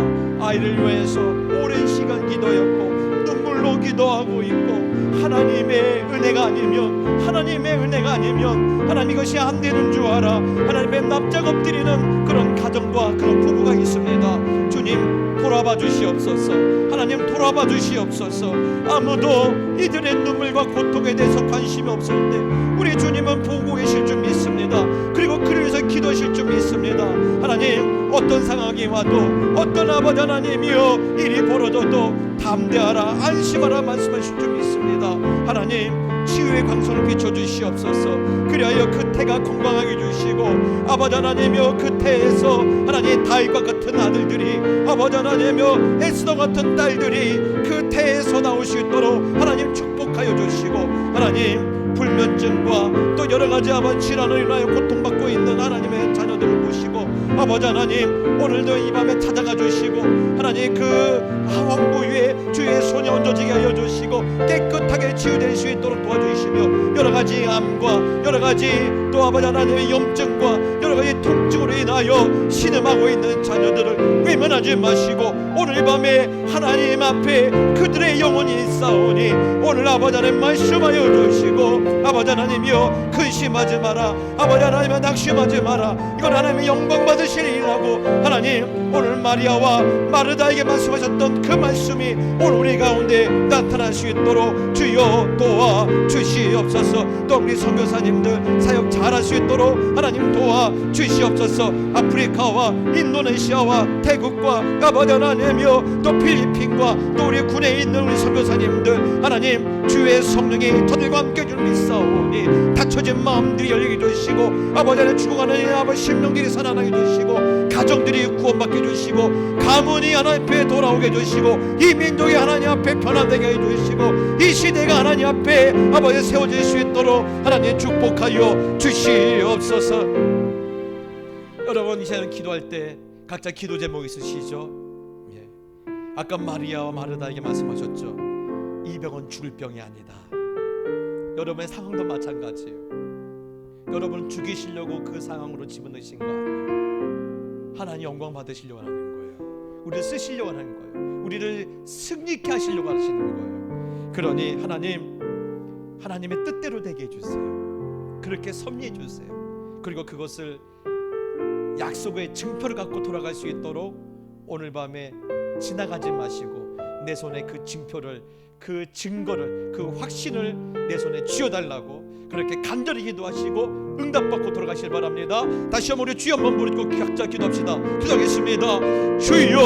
아이를 위해서 오랜 시간 기도했고 눈물로 기도하고 있고 하나님의 은혜가 아니면, 하나님의 은혜가 아니면 하나님 이것이 안 되는 줄 알아 하나님의 납작 엎드리는 그런 가정과 그런 부부가 있습니다. 주님 돌아봐 주시옵소서. 하나님 돌아봐 주시옵소서. 아무도 이들의 눈물과 고통에 대해서 관심이 없을 때 우리 주님은 보고 계실 줄 믿습니다. 그리고 그를 위해서 기도하실 줄 믿습니다. 하나님 어떤 상황이 와도, 어떤 아버지 하나님이여 일이 벌어져도 담대하라, 안심하라 말씀하실 줄 믿습니다. 하나님 치유의 광선을 비춰주시옵소서. 그리하여 그 태가 건강하게 주시고, 아버지 하나님이여 그 태에서 하나님 다윗과 같은 아들들이, 아버지 하나님이여 에스더 같은 딸들이 그 태에서 나올 수 있도록 하나님 축복하여 주시고, 하나님 불면증과 또 여러가지 아버지 질환을 인하여 고통받고 있는 하나님의 자녀들을 보시고, 아버지 하나님 오늘도 이 밤에 찾아가 주시고, 하나님 그 황부 위에 주의 손이 얹어지게 하여 주시고 깨끗하게 치유될 수 있도록 도와주시며, 여러가지 암과 여러가지 또 아버지 하나님의 염증과 여러가지 통증으로 인하여 신음하고 있는 자녀들을 외면하지 마시고, 오늘 밤에 하나님 앞에 그들의 영혼이 있사오니 오늘 아버지 하나님 말씀하여 주시고, 아버지 하나님이여 근심하지 마라, 아버지 하나님이여 낙심하지 마라, 이건 하나님의 영광 받으시리라고 하나님 오늘 마리아와 마르다에게 말씀하셨던 그 말씀이 오늘 우리 가운데 나타날 수 있도록 주여 도와 주시옵소서. 또 우리 선교사님들 사역 잘할 수 있도록 하나님 도와 주시옵소서. 아프리카와 인도네시아와 태국과 아버지 하나님이여 또 필리핀과 또 우리 군에 있는 우리 선교사님들 하나님 주의 성령이 저들과 함께 줄 믿사오니 닫혀진 마음들이 열리게 주시고, 아버지 하나님 죽어가는 아버지 심령들이 살아나게 주시고, 가정들이 구원받게 주시고, 가문이 하나님 앞에 돌아오게 주시고, 이 민족이 하나님 앞에 변화되게 해주시고, 이 시대가 하나님 앞에 아버지 세워질 수 있도록 하나님 축복하여 주시옵소서. 여러분 이제는 기도할 때 각자 기도 제목 있으시죠? 예. 아까 마리아와 마르다에게 말씀하셨죠. 이 병은 죽을 병이 아니다. 여러분의 상황도 마찬가지예요. 여러분 죽이시려고 그 상황으로 집어넣으신 거 아니에요. 하나님 영광 받으시려고 하는 거예요. 우리를 쓰시려고 하는 거예요. 우리를 승리케 하시려고 하시는 거예요. 그러니 하나님의 뜻대로 되게 해주세요. 그렇게 섭리해 주세요. 그리고 그것을 약속의 증표를 갖고 돌아갈 수 있도록 오늘 밤에 지나가지 마시고 내 손에 그 증표를, 그 증거를, 그 확신을 내 손에 쥐어달라고 그렇게 간절히 기도하시고 응답받고 돌아가실 바랍니다. 다시 한번 우리 주여 한번 부르고 각자 기도합시다. 기도하겠습니다. 주여